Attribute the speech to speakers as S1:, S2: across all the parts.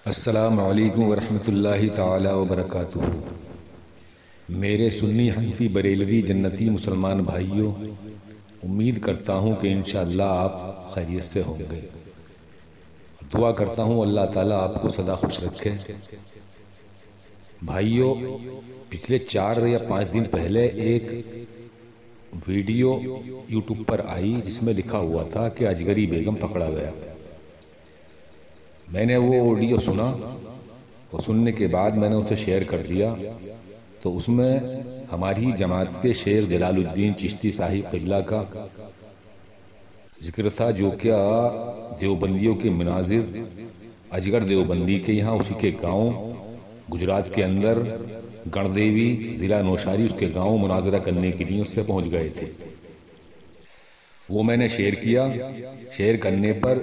S1: अस्सलामु अलैकुम वरहमतुल्लाहि ताला वबरकातुहू। मेरे सुन्नी हनफी बरेलवी जन्नती मुसलमान भाइयों, उम्मीद करता हूँ कि इंशाअल्लाह आप खैरियत से होंगे। दुआ करता हूँ अल्लाह ताला आपको सदा खुश रखे। भाइयों, पिछले 4 या 5 दिन पहले एक वीडियो यूट्यूब पर आई जिसमें लिखा हुआ था कि अजगरी बेगम पकड़ा गया। मैंने वो ऑडियो सुना और सुनने के बाद मैंने उसे शेयर कर दिया। तो उसमें हमारी जमात के शेख जलालुद्दीन चिश्ती साहिब क़िबला का जिक्र था, जो क्या देवबंदियों के मुनाजिर अजगर देवबंदी के यहाँ उसी के गांव गुजरात के अंदर गणदेवी जिला नौशारी उसके गांव मुनाजरा करने के लिए उससे पहुंच गए थे। वो मैंने शेयर किया। शेयर करने पर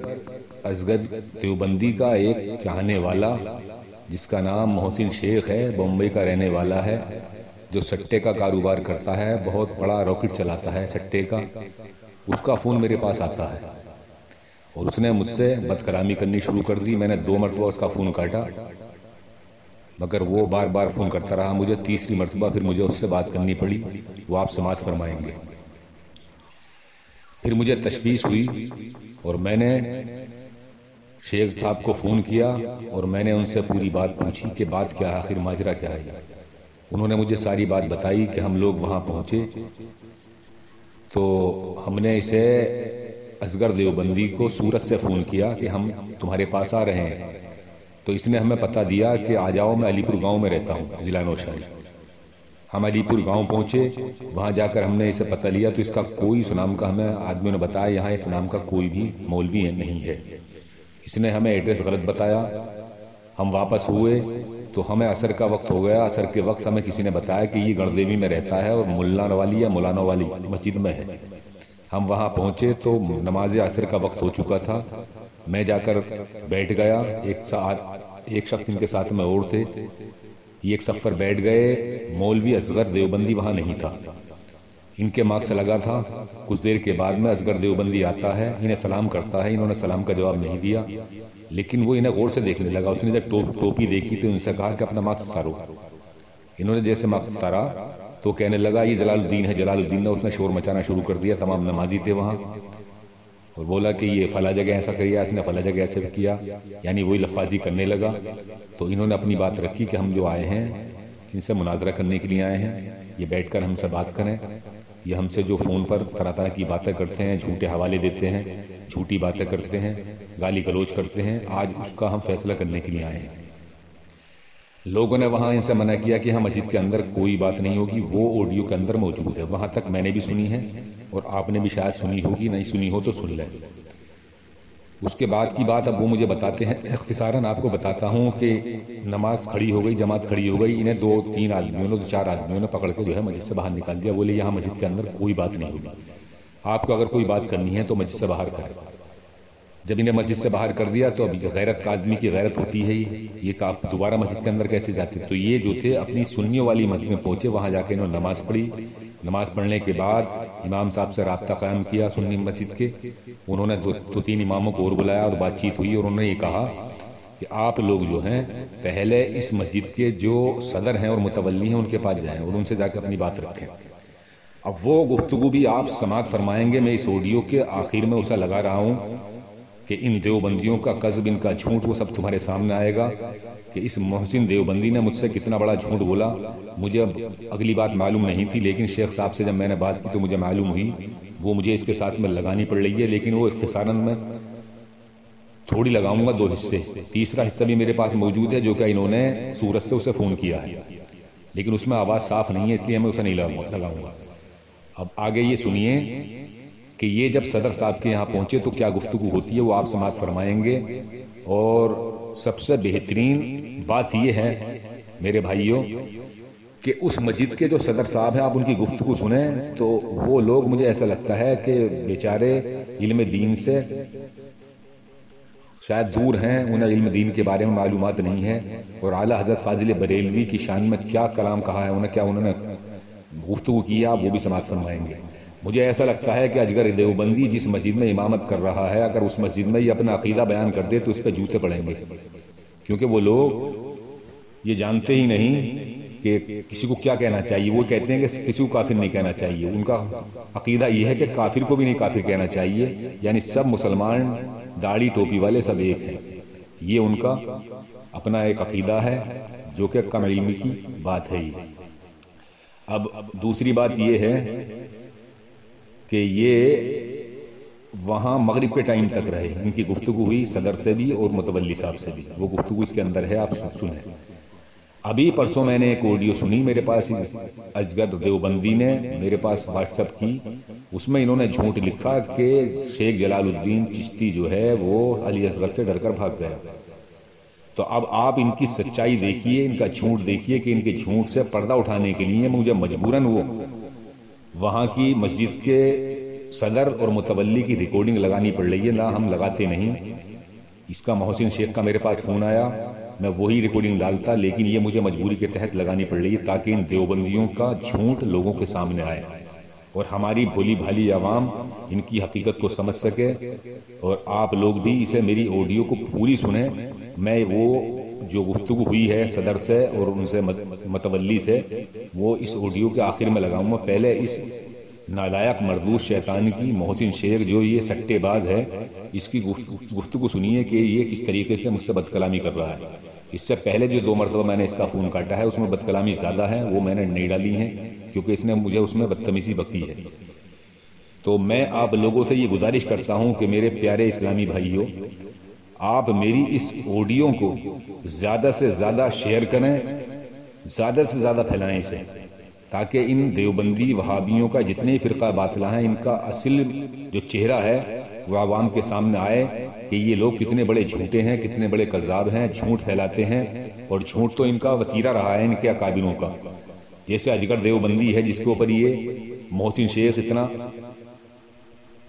S1: असगर देवबंदी का एक चाहने वाला जिसका नाम मोहसिन शेख है, बम्बई का रहने वाला है, जो सट्टे का कारोबार करता है, बहुत बड़ा रॉकेट चलाता है सट्टे का, उसका फोन मेरे पास आता है और उसने मुझसे बदकलामी करनी शुरू कर दी। मैंने 2 मरतबा उसका फोन काटा, मगर वो बार बार फोन करता रहा मुझे। तीसरी मरतबा फिर मुझे उससे बात करनी पड़ी। वो आप समाज फरमाएंगे। फिर मुझे तशवीश हुई और मैंने शेख साहब को फोन किया और मैंने उनसे पूरी बात पूछी कि बात क्या है, आखिर माजरा क्या है। उन्होंने मुझे सारी बात बताई कि हम लोग वहां पहुंचे तो हमने इसे असगर देवबंदी को सूरत से फोन किया कि हम तुम्हारे पास आ रहे हैं। तो इसने हमें पता दिया कि आ जाओ, मैं अलीपुर गांव में रहता हूं, जिला नौशारी। हम अलीपुर गांव पहुंचे, वहां जाकर हमने इसे पता लिया तो इसका कोई सुनाम का हमें आदमियों ने बताया यहां इस नाम का कोई भी मौलवी नहीं है। इसने हमें एड्रेस गलत बताया। हम वापस हुए तो हमें असर का वक्त हो गया। असर के वक्त हमें किसी ने बताया कि ये गणदेवी में रहता है और मुल्लान वाली या मुलाना वाली मस्जिद में है। हम वहां पहुंचे तो नमाज असर का वक्त हो चुका था। मैं जाकर बैठ गया। एक शख्स इनके साथ में और थे। ये एक सफ पर बैठ गए। मौलवी असगर देवबंदी वहां नहीं था, इनके मार्ग से लगा था। कुछ देर के बाद में असगर देवबंदी आता है, इन्हें सलाम करता है। इन्होंने सलाम का जवाब नहीं दिया, लेकिन वो इन्हें गौर से देखने लगा। उसने जब टोपी देखी तो इनसे कहा कि अपना मार्क्स उतारो। इन्होंने जैसे मार्क्स उतारा तो कहने लगा ये जलालुद्दीन है, जलालुद्दीन ने। उसने शोर मचाना शुरू कर दिया। तमाम नमाजी थे वहां और बोला कि ये फला जगह ऐसा किया, इसने फला जगह ऐसे किया, यानी वही लफाजी करने लगा। तो इन्होंने अपनी बात रखी कि हम जो आए हैं इनसे मुनाजरा करने के लिए आए हैं, ये बैठकर हमसे बात करें। ये हमसे जो फोन पर तरह तरह की बातें करते हैं, झूठे हवाले देते हैं, झूठी बातें करते हैं, गाली गलौज करते हैं, आज उसका हम फैसला करने के लिए आए हैं। लोगों ने वहां इनसे मना किया कि हाँ मस्जिद के अंदर कोई बात नहीं होगी। वो ऑडियो के अंदर मौजूद है, वहां तक मैंने भी सुनी है और आपने भी शायद सुनी होगी, नहीं सुनी हो तो सुन लें। उसके बाद की बात अब वो मुझे बताते हैं। इख्तिसारन आपको बताता हूं कि नमाज खड़ी हो गई, जमात खड़ी हो गई। इन्हें 2-3 आदमियों ने, 4 आदमियों ने पकड़ के जो है मस्जिद से बाहर निकाल दिया। बोले यहां मस्जिद के अंदर कोई बात नहीं होगी, आपको अगर कोई बात करनी है तो मस्जिद से बाहर करें। जब इन्हें मस्जिद से बाहर कर दिया तो अब गैरत का आदमी की गैरत होती है, ये आप दोबारा मस्जिद के अंदर कैसे जाते। तो ये जो थे अपनी सुन्नियों वाली मस्जिद में पहुंचे, वहां जाके इन्होंने नमाज पढ़ी। नमाज पढ़ने के बाद इमाम साहब से राब्ता कायम किया सुन्नी मस्जिद के। उन्होंने 2-3 इमामों को और बुलाया और बातचीत हुई और उन्होंने ये कहा कि आप लोग जो हैं पहले इस मस्जिद के जो सदर हैं और मुतवल्ली हैं उनके पास जाएं और उनसे जाकर अपनी बात रखें। अब वो गुफ्तगू भी आप समाअत फरमाएंगे। मैं इस ऑडियो के आखिर में उसे लगा रहा हूं कि इन देवबंदियों का कज़्ब, इनका झूठ, वो सब तुम्हारे सामने आएगा कि इस मोहसिन देवबंदी ने मुझसे कितना बड़ा झूठ बोला। मुझे अब अगली बात मालूम नहीं थी, लेकिन शेख साहब से जब मैंने बात की तो मुझे मालूम हुई। वो मुझे इसके साथ में लगानी पड़ रही है, लेकिन वो इख्तिसारन में थोड़ी लगाऊंगा 2 हिस्से। तीसरा हिस्सा भी मेरे पास मौजूद है जो कि इन्होंने सूरत से उसे फोन किया है, लेकिन उसमें आवाज साफ नहीं है, इसलिए मैं उसे नहीं लगाऊंगा। अब आगे ये सुनिए कि ये जब सदर साहब के यहां पहुंचे तो क्या गुफ्तगू होती है, वो आप समाअत फरमाएंगे। और सबसे बेहतरीन बात यह है मेरे भाइयों कि उस मस्जिद के जो सदर साहब हैं, आप उनकी गुफ्तगू सुने तो वो लोग, मुझे ऐसा लगता है कि बेचारे इल्म दीन से शायद दूर हैं, उन्हें इल्म दीन के बारे में मालूमात नहीं है। और आला हजरत फाजिल बरेलवी की शान में क्या कलाम कहा है, उन्होंने गुफ्तगू किया, वो भी समाअत फरमाएंगे। मुझे ऐसा लगता है कि अजगर देवबंदी जिस मस्जिद में इमामत कर रहा है, अगर उस मस्जिद में ये अपना अकीदा बयान कर दे तो उस पर जूते पड़ेंगे। क्योंकि वो लोग ये जानते ही नहीं कि किसी को क्या कहना चाहिए। वो कहते हैं कि किसी को काफिर नहीं कहना चाहिए। उनका अकीदा यह है कि काफिर को भी नहीं काफिर कहना चाहिए, यानी सब मुसलमान दाढ़ी टोपी वाले सब एक हैं। ये उनका अपना एक अकीदा है जो कि कम इल्मी की बात है। अब दूसरी बात यह है कि ये वहां मगरिब के टाइम तक रहे। इनकी गुफ्तगू हुई सदर से भी और मुतवल्ली साहब से भी। वो गुफ्तगू इसके अंदर है, आप सुने। अभी परसों मैंने एक ऑडियो सुनी, मेरे पास अजगर देवबंदी ने मेरे पास व्हाट्सएप की। उसमें इन्होंने झूठ लिखा कि शेख जलालुद्दीन चिश्ती जो है वो अली असगर से डरकर भाग गया। तो अब आप इनकी सच्चाई देखिए, इनका झूठ देखिए कि इनके झूठ से पर्दा उठाने के लिए मुझे मजबूरन वो वहां की मस्जिद के सदर और मुतवल्ली की रिकॉर्डिंग लगानी पड़ रही है। ना हम लगाते नहीं। इसका मोहसिन शेख का मेरे पास फोन आया, मैं वही रिकॉर्डिंग डालता, लेकिन ये मुझे मजबूरी के तहत लगानी पड़ रही है ताकि इन देवबंदियों का झूठ लोगों के सामने आए और हमारी भोली भाली आवाम इनकी हकीकत को समझ सके। और आप लोग भी इसे मेरी ऑडियो को पूरी सुने। मैं वो जो गुफ्तगू हुई है सदर से और उनसे मुतवल्ली से, वो इस ऑडियो के आखिर में लगाऊंगा। पहले इस नालायक मरदूस शैतान की मोहसिन शेख जो ये सट्टेबाज है, इसकी गुफ्तगू सुनिए कि ये किस तरीके से मुझसे बदकलामी कर रहा है। इससे पहले जो 2 मरतबा मैंने इसका फोन काटा है उसमें बदकलामी ज्यादा है, वो मैंने नहीं डाली है क्योंकि इसने मुझे उसमें बदतमीजी बकी है। तो मैं आप लोगों से ये गुजारिश करता हूं कि मेरे प्यारे इस्लामी भाइयों, आप मेरी इस ऑडियो को ज्यादा से ज्यादा शेयर करें, ज्यादा से ज्यादा फैलाएं इसे, ताकि इन देवबंदी वहाबियों का जितने फिरका बातिला है इनका असल जो चेहरा है वो आवाम के सामने आए कि ये लोग कितने बड़े झूठे हैं, कितने बड़े कज़्ज़ाब हैं, झूठ फैलाते हैं। और झूठ तो इनका वतीरा रहा है इनके अकाबिरों का। जैसे अजगर देवबंदी है जिसके ऊपर ये मोहसिन शेख इतना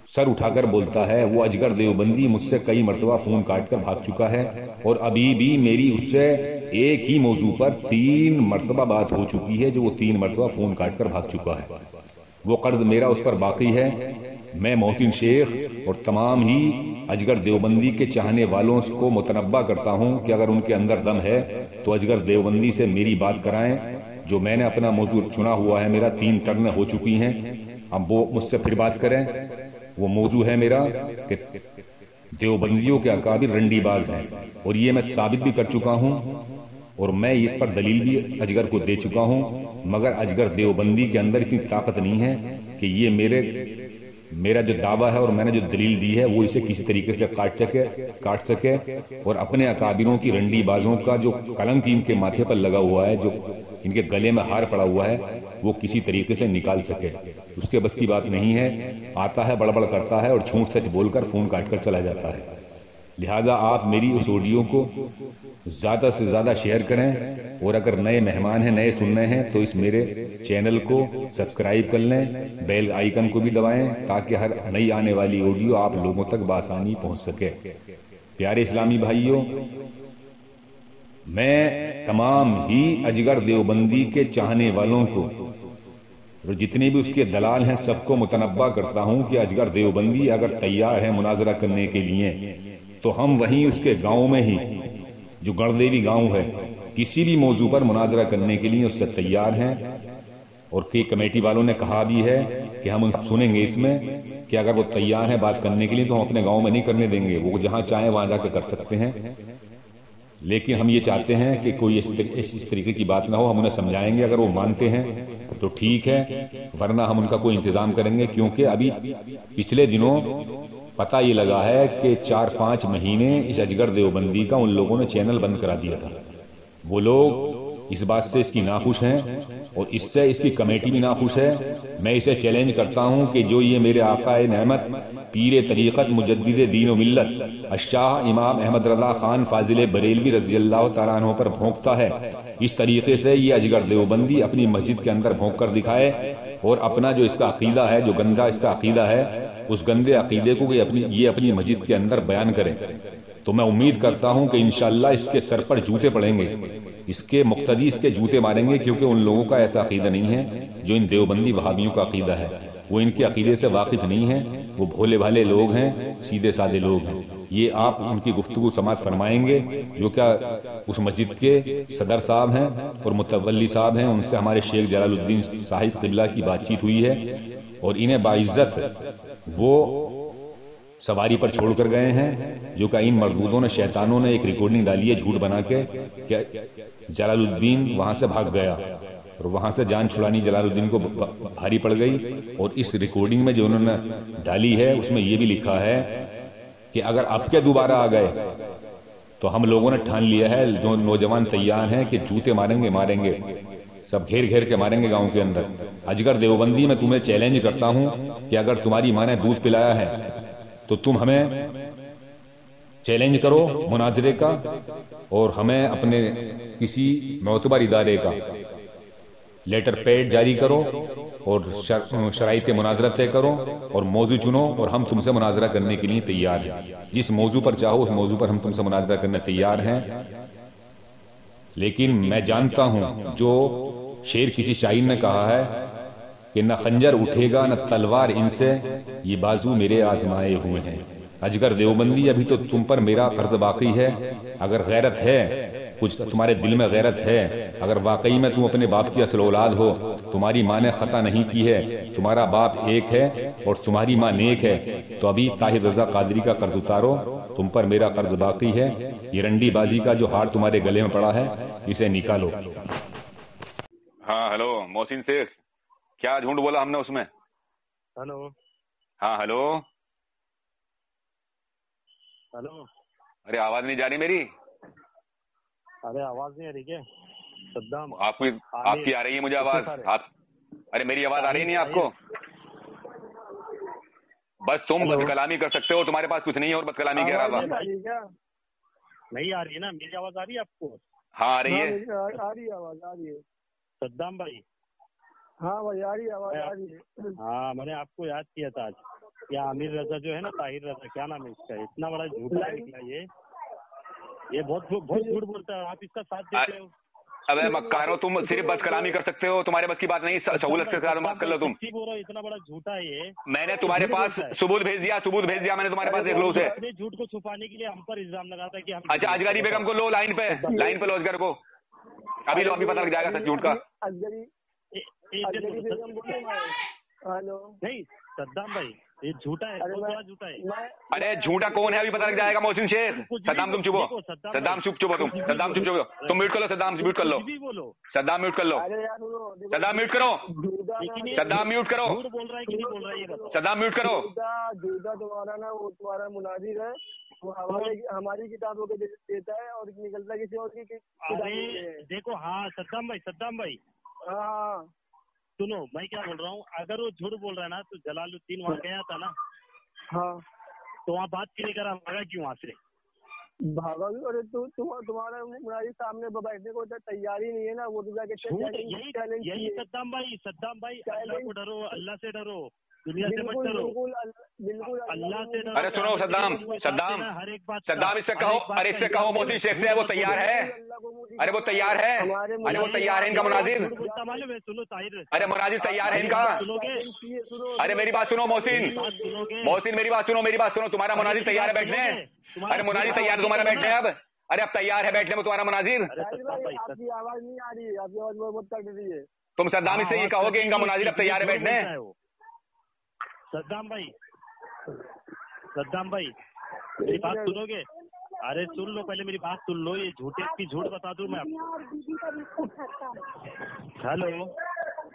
S1: सर उठाकर बोलता है, वो अजगर देवबंदी मुझसे कई मरतबा फोन काटकर भाग चुका है और अभी भी मेरी उससे एक ही मौजू पर 3 मरतबा बात हो चुकी है, जो वो 3 मरतबा फोन काटकर भाग चुका है। वो कर्ज मेरा उस पर बाकी है। मैं मोहसिन शेख और तमाम ही अजगर देवबंदी के चाहने वालों को मुतनब्बा करता हूं कि अगर उनके अंदर दम है तो अजगर देवबंदी से मेरी बात कराएं। जो मैंने अपना मौजू चुना हुआ है, मेरा 3 टर्न हो चुकी हैं, अब वो मुझसे फिर बात करें। वो मौजू है मेरा कि देवबंदियों के अकाबिर रंडीबाज हैं और ये मैं साबित भी कर चुका हूं और मैं इस पर दलील भी अजगर को दे चुका हूं। मगर अजगर देवबंदी के अंदर इतनी ताकत नहीं है कि ये मेरा जो दावा है और मैंने जो दलील दी है वो इसे किसी तरीके से काट सके और अपने अकाबिरों की रंडीबाजों का जो कलंक इनके माथे पर लगा हुआ है, जो इनके गले में हार पड़ा हुआ है, वो किसी तरीके से निकाल सके। उसके बस की बात नहीं है। आता है, बड़बड़ करता है और झूठ सच बोलकर फोन काटकर चला जाता है। लिहाजा आप मेरी उस ऑडियो को ज्यादा से ज्यादा शेयर करें और अगर नए मेहमान हैं, नए सुनने हैं, तो इस मेरे चैनल को सब्सक्राइब कर लें, बेल आइकन को भी दबाएं ताकि हर नई आने वाली ऑडियो आप लोगों तक बासानी पहुंच सके। प्यारे इस्लामी भाइयों, मैं तमाम ही अजगर देवबंदी के चाहने वालों को और जितने भी उसके दलाल हैं सबको मुतनब्बा करता हूं कि अजगर देवबंदी अगर तैयार है मुनाजरा करने के लिए तो हम वहीं उसके गांव में ही, जो गणदेवी गांव है, किसी भी मौजू पर मुनाजरा करने के लिए उससे तैयार हैं। और कई कमेटी वालों ने कहा भी है कि हम सुनेंगे इसमें कि अगर वो तैयार हैं बात करने के लिए तो हम अपने गांव में नहीं करने देंगे, वो जहां चाहे वहां जाकर कर सकते हैं। लेकिन हम ये चाहते हैं कि कोई इस तरीके की बात ना हो। हम उन्हें समझाएंगे, अगर वो मानते हैं तो ठीक है, वरना हम उनका कोई इंतजाम करेंगे। क्योंकि अभी पिछले दिनों पता ये लगा है कि 4-5 महीने इस अजगर देवबंदी का उन लोगों ने चैनल बंद करा दिया था। वो लोग इस बात से इसकी नाखुश हैं और इससे इसकी कमेटी भी नाखुश है। मैं इसे चैलेंज करता हूं कि जो ये मेरे आकाए नेमत पीर तरीक़त मुजद्दिद दीन व मिल्लत अशाह इमाम अहमद रज़ा खान फाजिल बरेलवी रज़ी अल्लाह तआला अन्हु पर भोंकता है, इस तरीके से ये अजगर देवबंदी अपनी मस्जिद के अंदर भोंक कर दिखाए और अपना जो इसका अकीदा है, जो गंदा इसका अकीदा है, उस गंदे अकीदे को ये अपनी मस्जिद के अंदर बयान करें। तो मैं उम्मीद करता हूं कि इंशाअल्लाह इसके सर पर जूते पड़ेंगे, इसके मुक्तदी इसके जूते मारेंगे, क्योंकि उन लोगों का ऐसा अकीदा नहीं है जो इन देवबंदी वहाबियों का अकीदा है। वो इनके अकीदे से वाकिफ नहीं है, वो भोले भाले लोग हैं, सीधे साधे लोग हैं। ये आप उनकी गुफ्तगू समाअत फरमाएंगे, जो क्या उस मस्जिद के सदर साहब हैं और मुतवल्ली साहब हैं, उनसे हमारे शेख जलालुद्दीन साहिब किबला की बातचीत हुई है और इन्हें बाइज्जत वो सवारी पर छोड़कर गए हैं, जो कि इन मरदूदों ने, शैतानों ने एक रिकॉर्डिंग डाली है झूठ बना के कि जलालुद्दीन वहां से भाग गया और वहां से जान छुड़ानी जलालुद्दीन को भारी पड़ गई। और इस रिकॉर्डिंग में जो उन्होंने डाली है उसमें यह भी लिखा है कि अगर अब के दोबारा आ गए तो हम लोगों ने ठान लिया है, जो नौजवान तैयार हैं कि जूते मारेंगे मारेंगे, सब घेर घेर के मारेंगे गांव के अंदर। अजगर देवबंदी में तुम्हें चैलेंज करता हूं कि अगर तुम्हारी मां ने दूध पिलाया है तो तुम हमें चैलेंज करो मुनाजरे का और हमें अपने किसी मोतबर इदारे का लेटर पैड जारी करो और शराइत मुनाजरा तय करो और मौजू चुनो और हम तुमसे मुनाजरा करने के लिए तैयार हैं। जिस मौजू पर चाहो उस मौजू पर हम तुमसे मुनाजरा करने तैयार हैं। लेकिन मैं जानता हूं, जो शेर किसी शायर ने कहा है कि न खंजर उठेगा न तलवार इनसे, ये बाजू मेरे आजमाए हुए हैं। अजगर देवबंदी, अभी तो तुम पर मेरा कर्ज बाकी है। अगर गैरत है, कुछ तुम्हारे दिल में गैरत है, अगर वाकई में तुम अपने बाप की असल औलाद हो, तुम्हारी मां ने खता नहीं की है, तुम्हारा बाप एक है और तुम्हारी मां नेक है, तो अभी ताहिर रजा कादरी का कर्ज उतारो, तुम पर मेरा कर्ज बाकी है। ये रंडीबाजी का जो हार तुम्हारे गले में पड़ा है, इसे निकालो।
S2: हाँ हेलो मोहसिन शेख, क्या झूठ बोला हमने उसमें?
S3: हेलो
S2: हाँ हेलो
S3: हेलो।
S2: अरे आवाज नहीं जा रही मेरी?
S3: अरे आवाज नहीं आ रही क्या सद्दाम?
S2: आपकी आ रही है मुझे आवाज। आप अरे मेरी आवाज आ रही नहीं आपको? बस तुम बदकलामी कर सकते हो, तुम्हारे पास कुछ नहीं है और बदकलामी कह रहा था।
S3: नहीं आ रही है ना मेरी आवाज? आ रही है आपको?
S2: हाँ आ रही है।
S4: आ रही है आवाज, आ रही है
S3: सद्दाम भाई।
S4: हाँ भाई आ रही है आवाज, आ रही है।
S3: हाँ मैंने आपको याद किया था आज। क्या आमिर रजा जो है ना, ताहिर रजा, क्या नाम है इसका, इतना बड़ा झूठा निकला ये बहुत झूठ बोलता है। आप इसका साथ देते हो?
S2: अबे मक्कारो, तुम सिर्फ बदकलामी कर सकते हो, तुम्हारे बस की बात नहीं। सहूलत के साथ बात कर लो तुम।
S3: बोल रहा इतना बड़ा झूठा है ये।
S2: मैंने तुम्हारे पास सबूत भेज दिया मैंने तुम्हारे पास, देख लो उसे।
S3: झूठ को छुपाने के लिए हम पर इल्जाम लगाता है कि हम।
S2: अच्छा अजगरी बेगम को लो लाइन पे लो अजगर को, अभी लो, अभी पता लग जाएगा सच झूठ का।
S4: हेलो
S3: नहीं सद्दाम भाई, ये झूठा है, बहुत बड़ा झूठा है।
S2: अरे झूठा कौन है अभी पता लग जाएगा मोहसिन शेख। सद्दाम तुम चुप हो, सद्दाम चुप हो तुम, सद्दाम चुप हो तुम, म्यूट कर लो सद्दाम, म्यूट कर लो सद्दाम, म्यूट कर लो सद्दाम, म्यूट करो सद्दाम, म्यूट करो।
S3: झूठ बोल रहा है कि नहीं बोल रहा है ये बताओ।
S2: सद्दाम म्यूट करो।
S4: जूदा तुम्हारा ना, वो तुम्हारा मुनाजिर है, वो हमारी किताबों के देता है और निकलता किसी और की।
S3: अरे देखो, हाँ सद्दाम भाई
S4: हाँ
S3: सुनो, मैं क्या बोल रहा हूँ, अगर वो झूठ बोल रहा है ना तो जलालुद्दीन वहाँ गया था ना,
S4: हाँ
S3: तो वहाँ बात क्यों नहीं करा, भागा क्यों वहाँ से?
S4: भागा भी। अरे तुम्हारा मुनाजिर सामने बैठने को तैयारी नहीं है ना, वो तो जाके
S3: यही सद्दाम भाई अल्लाह को डरो, अल्लाह से डरो, दुनिया से मत डरो,
S4: बिल्कुल
S3: अल्लाह से डरो।
S2: अरे सुनो सद्दाम
S3: हर एक बात
S2: सद्दाम, इससे कहो, अरे इससे कहो मोहसिन शेख से, वो तैयार है। अरे वो तैयार है, अरे वो तैयार है इनका मुनाजिर।
S3: सुनो ताहिर,
S2: अरे मुनाजिर तैयार है इनका। अरे मेरी बात सुनो मोहसिन, मेरी बात सुनो, तुम्हारा मुनाजिर तैयार है बैठने? अरे मुनाजिर तैयार है तुम्हारा बैठने अब? अरे अब तैयार है बैठने में तुम्हारा मुनाजिर?
S4: आपकी आवाज नहीं आ रही है, आपकी आवाज बहुत कट रही है।
S2: तुम सद्दाम से ये कहोगे इनका मुनाजिर अब तैयार है बैठने?
S3: सद्दाम भाई मेरी बात सुनोगे? अरे सुन लो, पहले मेरी बात सुन लो, ये झूठे की झूठ बता दूं मैं आपको। हेलो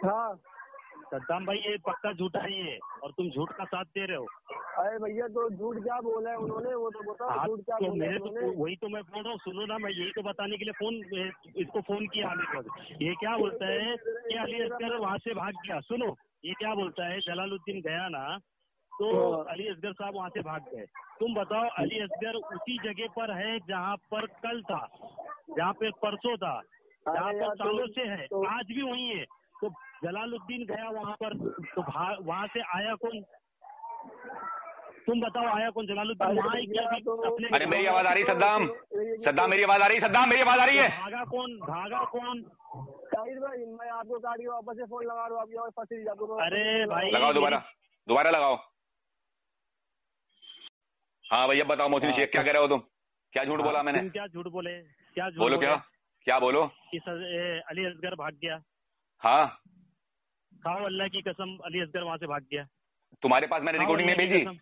S4: हाँ
S3: सद्दाम भाई, ये पक्का झूठा है ये, और तुम झूठ का साथ दे रहे हो।
S4: अरे भैया तो झूठ क्या बोला है उन्होंने, वो तो बताओ झूठ क्या बोला है उन्होंने?
S3: वही तो मैं बोल रहा हूँ, सुनो ना, मैं यही तो बताने के लिए इसको फोन किया आमिर पर। ये क्या बोलता है कि अली असगर वहाँ से भाग गया। सुनो, ये क्या बोलता है, जलालुद्दीन गया ना तो अली असगर साहब वहाँ से भाग गए। तुम बताओ, अली असगर उसी जगह पर है जहाँ पर कल था, जहाँ पे परसों था, जहाँ पर सालों से है, आज भी वही है। तो जलालुद्दीन गया वहाँ पर, तो वहाँ से आया कौन? तुम बताओ आया कौन? जलालुद्दीन वहाँ ही क्या अपने?
S2: अरे मेरी आवाज आ रही सद्दाम? सद्दाम मेरी आवाज आ रही? सद्दाम मेरी आवाज आ रही है?
S3: भागा कौन? भागा कौन?
S4: ताहिर भाई मैं आपको काट के वापस से फोन लगा रहा हूँ, आपकी आवाज फंस रही है आपको।
S3: अरे भाई
S2: लगाओ दोबारा लगाओ। हाँ भैया बताओ मोहसिन शेख क्या कह रहे हो तुम? क्या झूठ बोला मैंने?
S3: तुम क्या झूठ बोले? क्या झूठ
S2: बोलो? क्या बोलो?
S3: कि अली असगर भाग गया।
S2: हाँ
S3: खाओ अल्लाह की कसम, अली असगर वहाँ से भाग गया।
S2: तुम्हारे पास मैंने रिकॉर्डिंग नहीं भेजी?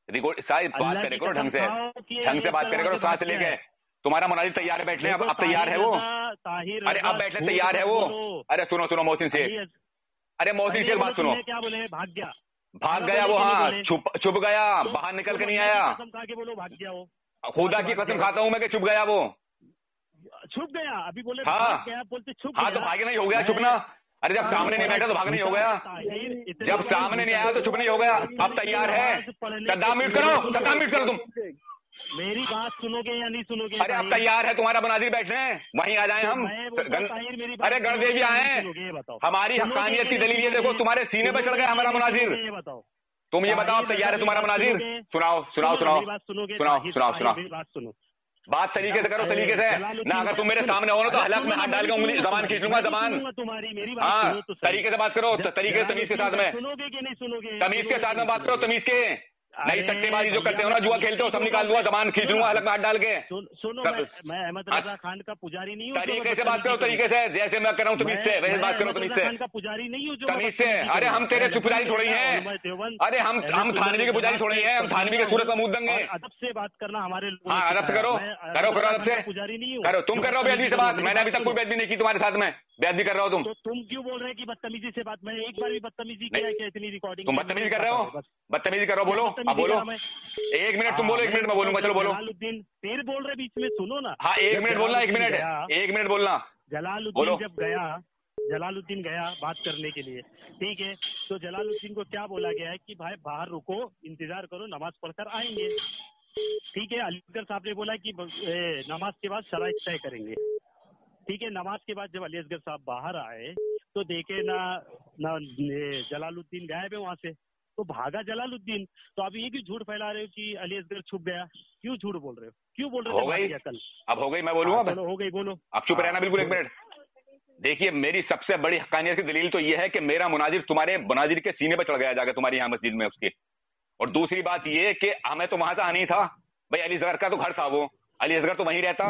S2: रिकॉर्ड शायद बात करे करो ढंग से बात करे करो, सांस लेके। तुम्हारा मुनाजिर तैयार है बैठने? अब तैयार है वो? अरे अब बैठने तैयार है वो? अरे सुनो मोहसिन शेख, अरे मोहसिन शेख बात सुनो।
S3: क्या बोले? भाग
S2: गया वो, हाँ छुप गया, बाहर निकल के नहीं आया।
S3: कसम खा के बोलो भाग गया वो।
S2: खुदा की कसम खाता हूँ मैं कि छुप गया वो।
S3: छुप गया? अभी बोले
S2: हाँ
S3: भाग गया, बोलते छुप गया।
S2: हाँ तो भागे नहीं हो गया छुपना? अरे जब सामने नहीं बैठा तो भाग नहीं हो गया? जब सामने नहीं आया तो छुप नहीं हो गया? अब तैयार है? सद्दाम म्यूट करो तुम।
S3: मेरी बात सुनोगे या नहीं सुनोगे?
S2: अरे अब तैयार है तुम्हारा मुनाजिर बैठने? वहीं आ जाए हम। अरे गणदेवी आए, हमारी हक्कानियत की दलील ये देखो, तुम्हारे सीने पे चढ़ गया हमारा मुनाजिर। तुम ये बताओ तैयार है तुम्हारा मुनाजिर? सुनाओ। बात तरीके से करो, सलीके से ना। अगर तुम मेरे सामने हो ना तो हलक में हाथ डाल के उंगली जबान खींच लूंगा, जबान। हाँ तरीके से बात करो, तरीके से तमीज के साथ में।
S3: सुनोगे कि नहीं सुनोगे?
S2: तमीज के साथ में बात करो, तमीज के। नहीं सट्टेबाजी जो करते हो ना, जुआ खेलते हो, सब निकाल दूंगा, जबान खींच लूंगा हलक में हाथ डाल के।
S3: सुनो मैं अहमद रजा खान का पुजारी नहीं हूँ।
S2: तरीके से बात करो, तरीके से, जैसे मैं कर रहा हूँ तमीज से वैसे बात करो, तमीज से।
S3: का पुजारी नहीं हूँ
S2: तमीज से। अरे हम तेरे पुजारी थोड़ी हैं। अरे हम थानवी के पुजारी थोड़ी हैं, हम थानवी के सूरत में मुंह देंगे।
S3: अदब से बात करना हमारे।
S2: हाँ अदब से करो अदब से।
S3: पुजारी नहीं हूँ।
S2: करो, तुम कर रहे हो बेअदबी से बात। मैंने अभी तक कोई बेअदबी नहीं की तुम्हारे साथ में। बेअदबी कर रहे हो तुम।
S3: तो तुम क्यों बोल रहे हैं कि बदतमीजी से बात? मैंने एक बार भी बदतमीजी किया क्या? इतनी रिकॉर्डिंग
S2: तुम बदतमीजी कर रहे हो? बदतमीजी कर रहे हो? बोलो अब बोलो। 1 मिनट तुम बोलो, 1 मिनट में बोलूंगा। चलो बोलो।
S3: जलालुद्दीन फिर बोल रहे बीच में, सुनो ना।
S2: हाँ 1 मिनट बोलना, 1 मिनट बोलना।
S3: जलालुद्दीन जब गया, जलालुद्दीन गया बात करने के लिए, ठीक है, तो जलालुद्दीन को क्या बोला गया है कि भाई बाहर रुको, इंतजार करो, नमाज पढ़कर आएंगे। ठीक है, अली असगर साहब ने बोला कि नमाज के बाद शराइत तय करेंगे। ठीक है, नमाज के बाद जब अली असगर साहब बाहर आए तो देखे ना जलालुद्दीन गायब है वहां से, तो भागा जलालुद्दीन। तो आप ये क्यों झूठ फैला रहे हो कि अली असगर छुप गया? क्यों झूठ बोल रहे हो? क्यों बोल रहे हो?
S2: हो गई
S3: कल
S2: अब हो गई, मैं बोलूँ अब?
S3: हो गई, बोलो।
S2: अब चुप रहना बिल्कुल 1 मिनट। देखिए मेरी सबसे बड़ी हक्कानियत की दलील तो ये है कि मेरा मुनाजिर तुम्हारे मुनाजिर के सीने पर चढ़ गया जाकर तुम्हारी यहाँ मस्जिद में उसके। और दूसरी बात ये कि हमें तो वहां से आना ही था भाई, अली असगर का तो घर था वो, अली असगर तो वहीं रहता,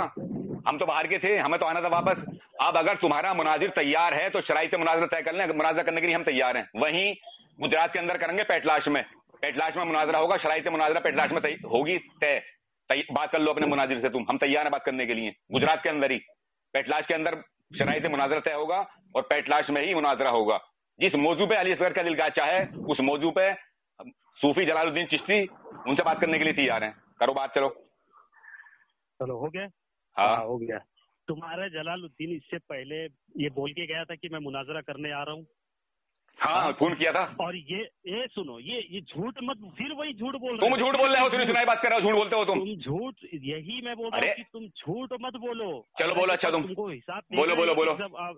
S2: हम तो बाहर के थे, हमें तो आना था वापस। अब अगर तुम्हारा मुनाजिर तैयार है तो शराइत से मुनाजरा तय कर लें। मुनाजरा करने के लिए हम तैयार हैं, वहीं गुजरात के अंदर करेंगे, पेटलाश में मुनाजरा होगा, शराइत से मुनाजरा पेटलाश में होगी तय। बात कर लो अपने मुनाजिर से तुम, हम तैयार हैं बात करने के लिए। गुजरात के अंदर ही पेटलाश के अंदर शराइत से मुनाजरा तय होगा और पेटलाश में ही मुनाजरा होगा। जिस मौजू पे अली असगर का दिल चाहे उस मौजू पे सूफी जलालुद्दीन चिश्ती उनसे बात करने के लिए तैयार हैं। करो बात, चलो
S3: हो गया।
S2: हाँ
S3: हो गया। तुम्हारा जलालुद्दीन इससे पहले ये बोल के गया था कि मैं मुनाजरा करने आ रहा हूँ।
S2: हाँ फोन किया था।
S3: और ये सुनो, ये झूठ मत, फिर वही झूठ बोल रहे हो।
S2: तुम झूठ बोल रहे हो, सुनाई बात कर रहे हो, झूठ बोलते हो तुम
S3: झूठ। यही मैं बोल रहा हूँ कि तुम झूठ मत बोलो।
S2: चलो बोलो, अच्छा तुमको हिसाब बोलो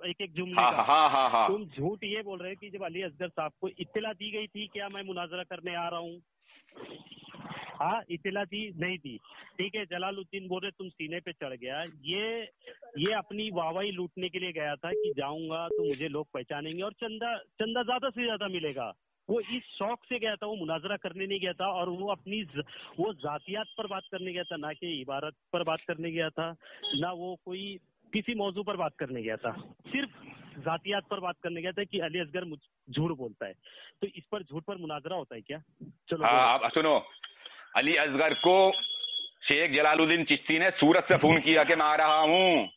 S3: एक जुमले का।
S2: हाँ
S3: तुम झूठ ये बोल रहे हो कि जब अली असगर साहब को इत्तला दी गई थी क्या मैं मुनाजरा करने आ रहा हूँ? हाँ इत्तला दी नहीं थी। ठीक है, जलालुद्दीन बोल रहे तुम सीने पे चढ़ गया। ये अपनी वाहवाही लूटने के लिए गया था कि जाऊंगा तो मुझे लोग पहचानेंगे और चंदा ज्यादा से ज्यादा मिलेगा। वो इस शौक से गया था, वो मुनाजरा करने नहीं गया था। और वो अपनी वो जातियात पर बात करने गया था, ना कि इबारत पर बात करने गया था, ना वो कोई किसी मौजू पर बात करने गया था। सिर्फ जातियात पर बात करने गया था कि अली असगर झूठ बोलता है। तो इस पर झूठ पर मुनाजरा होता है क्या? चलो
S2: हाँ सुनो, अली असगर को शेख जलालुद्दीन चिश्ती ने सूरत से फोन किया कि मैं आ रहा हूँ,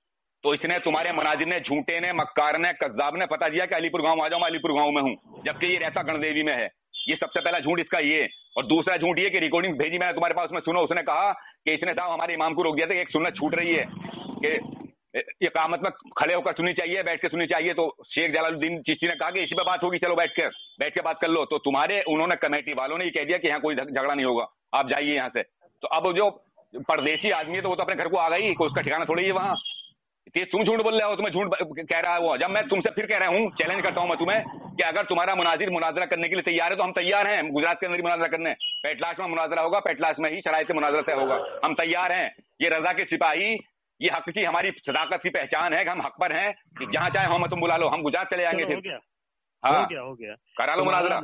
S2: तो इसने तुम्हारे मुनाजिर ने, झूठे ने, मक्कार ने, कज्जाब ने पता दिया कि अलीपुर गांव आ जाओ, मैं अलीपुर गांव में हूँ, जबकि ये रहता गणदेवी में है। ये सबसे पहला झूठ इसका ये। और दूसरा झूठ ये कि रिकॉर्डिंग भेजी मैंने तुम्हारे पास, उसमें सुनो, उसने कहा कि इसने साहब हमारे इमाम को रोक दिया था, एक सुन्नत छूट रही है कि ये कामत में खड़े होकर सुननी चाहिए, बैठ के सुननी चाहिए। तो शेख जलालुद्दीन चिश्ती ने कहा कि इसी पे बात होगी, चलो बैठ के बात कर लो। तो तुम्हारे उन्होंने कमेटी वालों ने ये कह दिया कि यहाँ कोई झगड़ा नहीं होगा, आप जाइए यहाँ से। तो अब जो परदेशी आदमी है तो वो तो अपने घर को आ गई, कोई उसका ठिकाना थोड़ी है वहाँ। तुम झूठ बोल रहे हो, तुम्हें झूठ कह रहा है वो। जब मैं तुमसे फिर कह रहा हूँ, चैलेंज करता हूँ मैं तुम्हें कि अगर तुम्हारा मुनाजिर मुनाजरा करने के लिए तैयार है तो हम तैयार हैं गुजरात के अंदर ही मुनाजरा करने। पेटलाश में मुनाजरा होगा, पेटलाश में ही शराइत मुनाजरा तय होगा, हम तैयार हैं। ये रजा के सिपाही, ये हक की हमारी सदाकत की पहचान है कि हम हक पर हैं कि जहाँ चाहे हम तुम बुला लो, हम गुजरात चले जाएंगे।
S3: हो गया,
S2: हाँ
S3: हो गया
S2: करा लो मुनाजरा।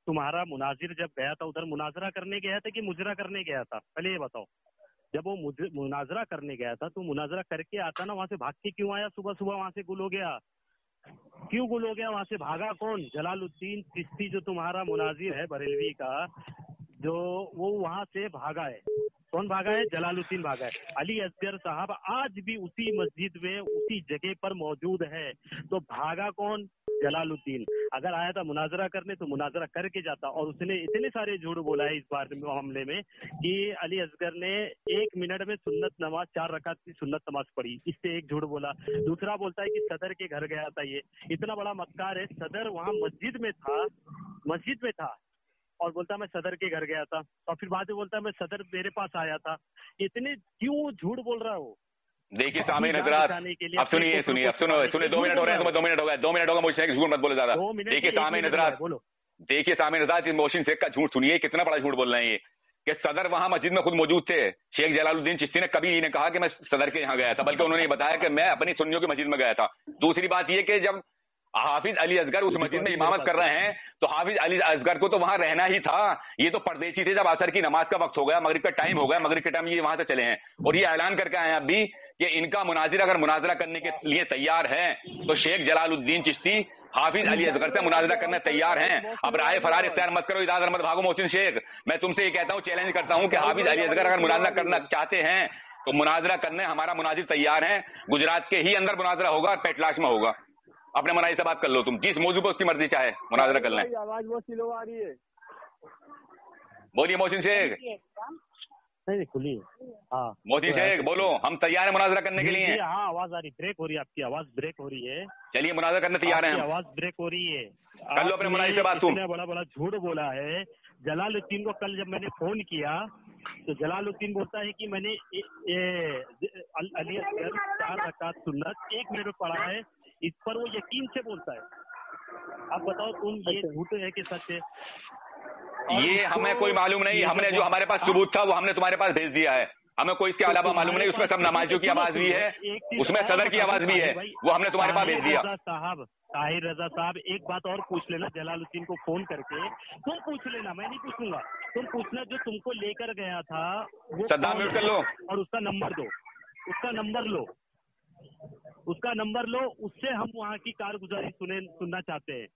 S3: तुम्हारा मुनाजिर जब गया था उधर मुनाजरा करने गया था कि मुजरा करने गया था, पहले ये बताओ। जब वो मुनाजरा करने गया था तो मुनाजरा करके आता ना, वहां से भाग के क्यों आया? सुबह सुबह वहां से गुल हो गया, क्यों गुल हो गया? वहां से भागा कौन? जलालुद्दीन चिश्ती जो तुम्हारा मुनाजिर है बरेलवी का, जो वो वहां से भागा है। कौन भागा है? जलालुद्दीन भागा है। अली असगर साहब आज भी उसी मस्जिद में उसी जगह पर मौजूद है, तो भागा कौन? जलालुद्दीन। अगर आया था मुनाजरा करने तो मुनाजरा करके जाता। और उसने इतने सारे झूठ बोला है इस बार मामले में कि अली असगर ने 1 मिनट में सुन्नत नमाज 4 रकात की सुन्नत नमाज पढ़ी, इससे एक झूठ बोला। दूसरा बोलता है कि सदर के घर गया था। ये इतना बड़ा मक्कार है, सदर वहाँ मस्जिद में था और बोलता मैं सदर के घर गया था, और फिर बाद में बोलता मैं सदर मेरे पास आया था। इतने क्यों झूठ बोल रहा है वो?
S2: देखिए सामीन हजरात, अब सुनिए 2 मिनट हो रहे हैं, तुम्हें 2 मिनट हो गए, 2 मिनट होगा। मुझे झूठ मत बोलो ज्यादा। देखिए सामीन हजरात, देखिए सामीन हजरात, मोहसिन शेख का झूठ सुनिए, कितना बड़ा झूठ बोल रहे हैं ये कि सदर वहां मस्जिद में खुद मौजूद थे। शेख जलालुद्दीन चिश्ती ने कभी नहीं कहा कि मैं सदर के यहाँ गया था, बल्कि उन्होंने बताया कि मैं अपनी सुन्नियों की मस्जिद में गया था। दूसरी बात ये कि जब हाफिज अली असगर उस मस्जिद में इमामत कर रहे हैं तो हाफिज अली असगर को तो वहां रहना ही था। ये तो परदेशी थे। जब असर की नमाज का वक्त हो गया, मगरिब का टाइम हो गया, मगरिब के टाइम ये वहां से चले हैं और ये ऐलान करके आए हैं अभी कि इनका मुनाजिर अगर मुनाजरा करने के लिए तैयार है तो शेख जलालुद्दीन चिश्ती हाफिज अली असगर से मुनाजरा करने तैयार हैं। अब राय फरार इख्तियार मत करो, इधर मत भागो। मोहसिन शेख, मैं तुमसे ये कहता हूँ, चैलेंज करता हूँ कि हाफिज अली असगर अगर मुनाजरा करना चाहते हैं तो मुनाजरा करने हमारा मुनाजिर तैयार है। गुजरात के ही अंदर मुनाजरा होगा और पेटलाश में होगा। अपने मुनाजिर से बात कर लो, तुम जिस मौजू पर उसकी मर्जी चाहे मुनाजरा कर लें।
S4: आवाज बहुत स्लो आ रही है।
S2: बोलिए मोहसिन शेख।
S3: नहीं खुली। हाँ
S2: मोहसिन शेख बोलो, हम तैयार हैं मुनाजरा करने के लिए।
S3: हाँ आवाज आ रही, ब्रेक हो रही है, आपकी आवाज ब्रेक हो रही है।
S2: चलिए मुनाजरा करने तैयार हैं,
S3: आवाज ब्रेक हो रही है।
S2: कर लो अपने मुनाजिर से बात। तुम
S3: बड़ा झूठ बोला है। जलालुद्दीन को कल जब मैंने फोन किया तो जलालुद्दीन बोलता है कि मैंने अली असगर 4 रकात सुन्नत 1 मिनट में पढ़ा है। इस पर वो यकीन से बोलता है। अब बताओ तुम, ये झूठ है कि सच है?
S2: ये हमें कोई मालूम नहीं। हमने जो हमारे पास सबूत था वो हमने तुम्हारे पास भेज दिया है। हमें कोई इसके अलावा मालूम नहीं। उसमें सब नमाजियों की आवाज भी है, उसमें सदर की आवाज भी है, वो हमने तुम्हारे पास भेज दिया।
S3: ताहिर रजा साहब, एक बात और पूछ लेना जलालुद्दीन को फोन करके। तुम पूछ लेना, मैं नहीं पूछूंगा। तुम पूछना जो तुमको लेकर गया था वो
S2: सद्दाम म्यूट कर लो
S3: और उसका नंबर दो, उसका नंबर लो, उससे हम वहाँ की कारगुजारी सुनना चाहते हैं।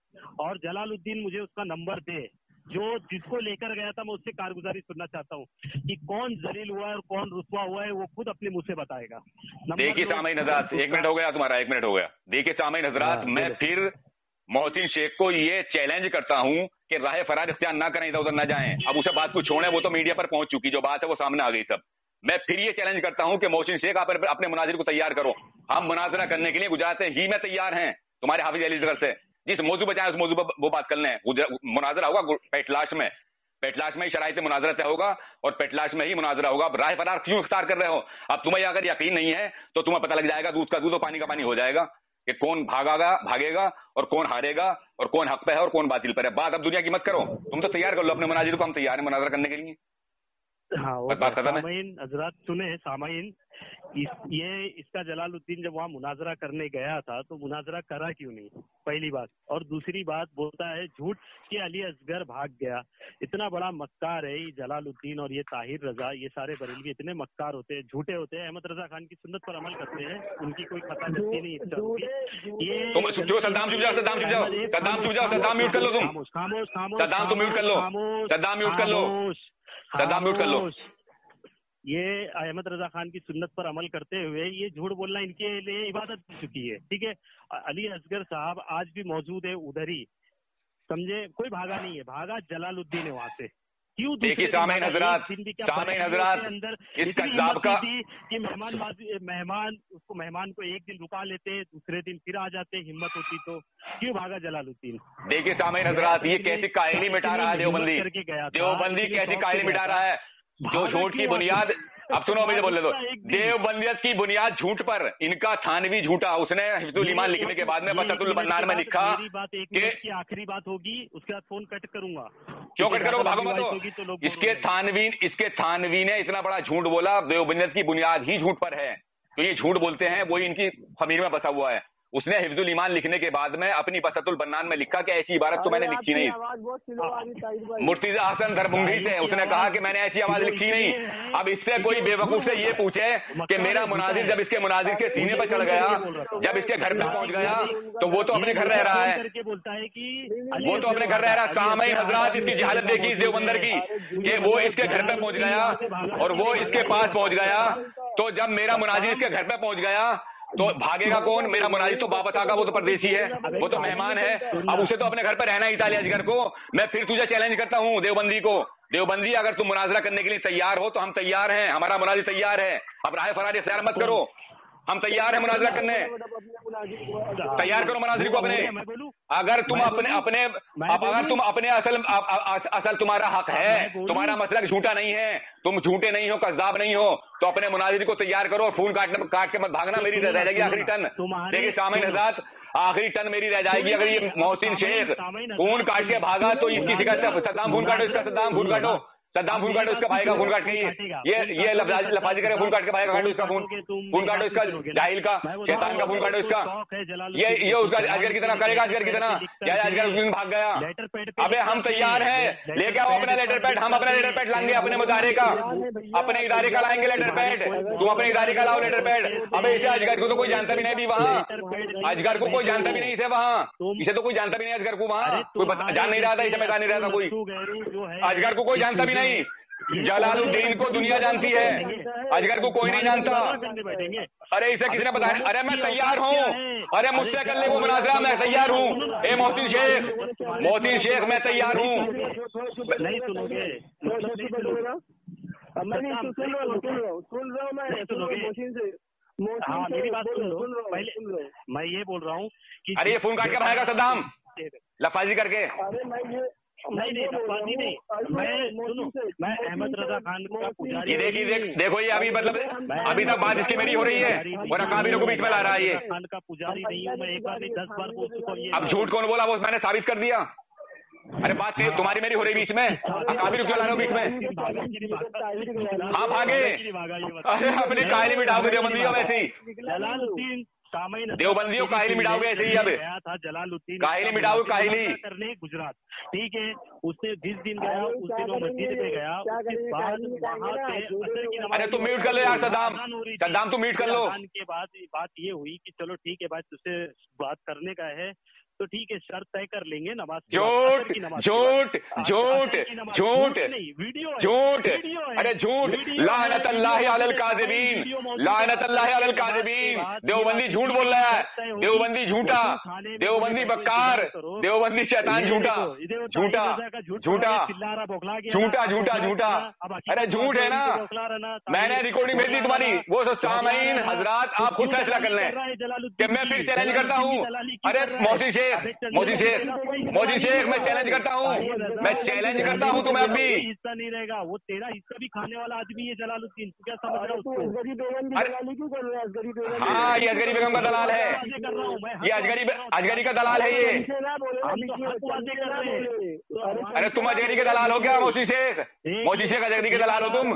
S3: और जलालुद्दीन मुझे उसका नंबर दे, जो जिसको लेकर गया था मैं उससे कारगुजारी सुनना चाहता हूँ कि कौन जलील हुआ है और कौन रुसवा हुआ है, वो खुद अपने मुंह से बताएगा।
S2: देखिए सामीन हजरात, 1 मिनट हो गया तुम्हारा, 1 मिनट हो गया। देखिए सामीन हजरात, मैं फिर मोहसिन शेख को ये चैलेंज करता हूँ कि राह फरार इख्तियार ना करें, इधर उधर ना जाएं। अब उसे बात को छोड़े, वो तो मीडिया पर पहुंच चुकी, जो बात है वो सामने आ गई सब। मैं फिर ये चैलेंज करता हूं कि मोहसिन शेख आप अपने मुनाजिर को तैयार करो। हम मुनाजरा करने के लिए गुजरात ही में तैयार हैं तुम्हारे हाफिज अली असगर से। जिस मौजू पर जाए उस मौजू पर वो बात कर लें। मुनाजरा होगा पेटलाश में, पेटलाश में ही शराइत मुनाजरा तय होगा और पेटलाश में ही मुनाजरा होगा। अब राह फरार क्यों इख्तियार कर रहे हो? अब तुम्हें अगर यकीन नहीं है तो तुम्हें पता लग जाएगा, दूध का दूध और पानी का पानी हो जाएगा कि कौन भागेगा और कौन हारेगा और कौन हक पे है और कौन बातिल पर है। बात अब दुनिया की मत करो, तुम तो तैयार कर लो अपने मुनाजिर को, हम तैयार हैं मुनाजरा करने के लिए।
S3: हाँ सामाइन हजरात सुने, सामाइन इसका जलालुद्दीन जब वहाँ मुनाजरा करने गया था तो मुनाजरा करा क्यों नहीं, पहली बात। और दूसरी बात बोलता है झूठ कि अली असगर भाग गया। इतना बड़ा मक्कार है ये जलालुद्दीन और ये ताहिर रजा, ये सारे बरेलवी इतने मक्कार होते हैं, झूठे होते हैं। अहमद रजा खान की सुन्नत पर अमल करते हैं, उनकी कोई खता जस्ती नहीं। ये
S2: तुम चुप जाओ, सद्दाम चुप जाओ, सद्दाम चुप जाओ, सद्दाम चुप जाओ, सद्दाम म्यूट कर लो, तुम
S3: खामोश,
S2: सद्दाम तुम म्यूट कर लो, सद्दाम म्यूट कर लो, सद्दाम म्यूट कर लो।
S3: ये अहमद रजा खान की सुन्नत पर अमल करते हुए ये झूठ बोलना इनके लिए इबादत हो चुकी है। ठीक है, अली असगर साहब आज भी मौजूद है उधर ही, समझे? कोई भागा नहीं है, भागा जलालुद्दीन है वहाँ से। क्यों?
S2: देखिए सामीन हजरात, अंदर इस कज़्ज़ाब का
S3: कि मेहमान उसको मेहमान को एक दिन रुका लेते, दूसरे दिन फिर आ जाते, हिम्मत होती तो। क्यों भागा जलालुद्दीन?
S2: देखिए सामीन हजरात, ये कैसी कायली मिटा रहा है देवबंदी कैसी कायली मिटा रहा है। जो झूठ की बुनियाद अब सुनो, मुझे बोलने दो। देवबंदियत की बुनियाद झूठ पर, इनका थानवी झूठा। उसने हिफ्जुल ईमान लिखने के बाद में बसतुल बन्नान में लिखा
S3: कि आखिरी बात होगी, उसके बाद फोन कट करूंगा।
S2: क्यों कट करोगे? भागो मत तो। इसके थानवी ने इतना बड़ा झूठ बोला, देवबंदियत की बुनियाद ही झूठ पर है। तो ये झूठ बोलते हैं, वही इनकी खमीर में बसा हुआ है। उसने हिफ्जुल ईमान लिखने के बाद में अपनी बसतुल बन्नान में लिखा कि ऐसी इबारत तो मैंने लिखी नहीं। मुर्तजा हसन दरभंगी से उसने कहा कि मैंने ऐसी आवाज लिखी नहीं। अब इससे कोई बेवकूफ से ये पूछे कि मेरा मुनाजिर जब इसके मुनाजिर के सीने पर चढ़ गया, जब इसके घर पे पहुंच गया, तो वो तो अपने घर रह रहा है, वो तो अपने घर रह रहा है। सामईन हजरात, इसकी जहालत देखी इस देवबंदर की कि वो इसके घर पे पहुंच गया और वो इसके पास पहुंच गया। तो जब मेरा मुनाजिर इसके घर पे पहुंच गया तो भागेगा कौन? मेरा मुनाजिर तो वापस आगा, वो तो परदेसी है, वो तो मेहमान है। अब उसे तो अपने घर पर रहना ही था। अजगर को मैं फिर तुझे चैलेंज करता हूँ, देवबंदी को। देवबंदी, अगर तुम मुनाजरा करने के लिए तैयार हो तो हम तैयार हैं, हमारा मुनाजिर तैयार है। अब राय फरार इख्तियार मत करो, हम तैयार हैं मुनाजरा करने। तैयार करो मुनाजिर को अपने। अगर तुम अपने असल तुम्हारा हक है, तुम्हारा मसलक झूठा नहीं है, तुम झूठे नहीं हो, कज़्ज़ाब नहीं हो, तो अपने मुनाजिर को तैयार करो। फूल काट के मत भागना, मेरी रह जाएगी आखिरी टन। देखिए सामईन हज़रात, आखिरी टन मेरी रह जाएगी। अगर ये मोहसिन शेख खून काट के भागा तो इसकी शिकायत, सद्दाम खून काटो इसका, सद्दाम खून काटो, सद्दाम खून काटो इसका, भाई का खून काट के ये लफाजी करे, खून काट के भाई का काटो इसका खून काटो इसका, जाहिल का, शैतान का खून काटो इसका। ये उसका अजगर की तरह करेगा, अजगर की तरह। क्या अजगर उस दिन भाग गया? अबे हम तैयार हैं, लेके आओ अपना लेटर पैड। हम अपना लेटर पैड लाएंगे अपने मुदारे का, अपने इदारे का लाएंगे लेटर पैड। तुम अपने इदारे का लाओ लेटर पैड। अबे इसे अजगर को तो कोई जानता भी नहीं भी वहाँ, अजगर को कोई जानता भी नहीं इसे वहाँ, इसे तो कोई जानता भी नहीं अजगर को वहाँ, कोई जान नहीं रहा था, इसे मैं जान नहीं रहा था कोई, अजगर को कोई जानता भी नहीं। जलालुद्दीन को दुनिया जानती है, अजगर को कोई नहीं जानता। अरे इसे किसने बताया? अरे मैं तैयार हूँ, अरे मुझसे कर ले वो मुनाजरा, मैं तैयार हूँ। ए मोहसिन शेख मैं तैयार हूँ।
S3: नहीं सुनोगे?
S4: सुन रहा हूँ मैं।
S3: हाँ मेरी बात सुन लो पहले। मैं ये बोल रहा हूँ कि
S2: अरे ये फोन काट के भागेगा सद्दाम लफाजी करके।
S4: अरे मैं ये
S3: नहीं लफाजी नहीं, मैं अहमद रजा खान का पुजारी।
S2: ये देखो ये अभी मतलब अभी तक बात इसकी मेरी हो रही है और अकाबिरों को बीच में ला रहा है। ये
S3: खान का पुजारी नहीं हूँ मैं, एक बार नहीं 10 बार बोल चुका हूँ।
S2: अब झूठ कौन बोला वो मैंने साबित कर दिया। अरे बात तुम्हारी मेरी हो रही बीच में, अकाबिर क्यों ला रहे हो बीच में? हाँ भागे, अरे अपनी कायली मिटाओगे देवबंदियों वैसे ही, देवबंदियों काहिली मिटाओगे ऐसे ही। अब
S3: गया था जलालुद्दीन,
S2: काहिली मिटाओगे, काहिली
S3: करने गुजरात, ठीक है। उसने जिस दिन गया उस दिन वो मस्जिद में गया, उसके बाद वहाँ से असर की नमाज।
S2: अरे तुम म्यूट कर लो यार सद्दाम तुम म्यूट कर लो।
S3: के बाद बात ये हुई कि चलो ठीक है भाई तुझसे बात करने का है तो ठीक है, शर्त तय कर लेंगे नमाज।
S2: झूठ झूठ झूठ झूठ झूठ, अरे झूठ, लानतल्लाहि अलल काज़िबीन, लानतल्लाहि अलल काज़िबीन। देवबंदी झूठ बोल रहा है, देवबंदी झूठा, देवबंदी बक्कार, देवबंदी शैतान झूठा झूठा झूठा झूठा झूठा झूठा। अरे झूठ है ना, मैंने रिकॉर्डिंग भेज दी तुम्हारी। वो सामईन हजरात आप खुद फैसला कर लें कि मैं फिर चैलेंज करता हूँ। अरे मोदी शेख मैं चैलेंज करता हूँ, मैं चैलेंज करता हूँ तुम्हें। अभी
S3: हिस्सा नहीं रहेगा, वो तेरा हिस्सा भी खाने वाला आदमी है जलालुद्दीन, क्या समझ रहा है?
S2: हाँ ये अजगरी बेगम का दलाल है, ये अजगरी का दलाल है ये। अरे तुम अजगरी के दलाल हो क्या? मोदी शेख अजगरी के दलाल हो तुम?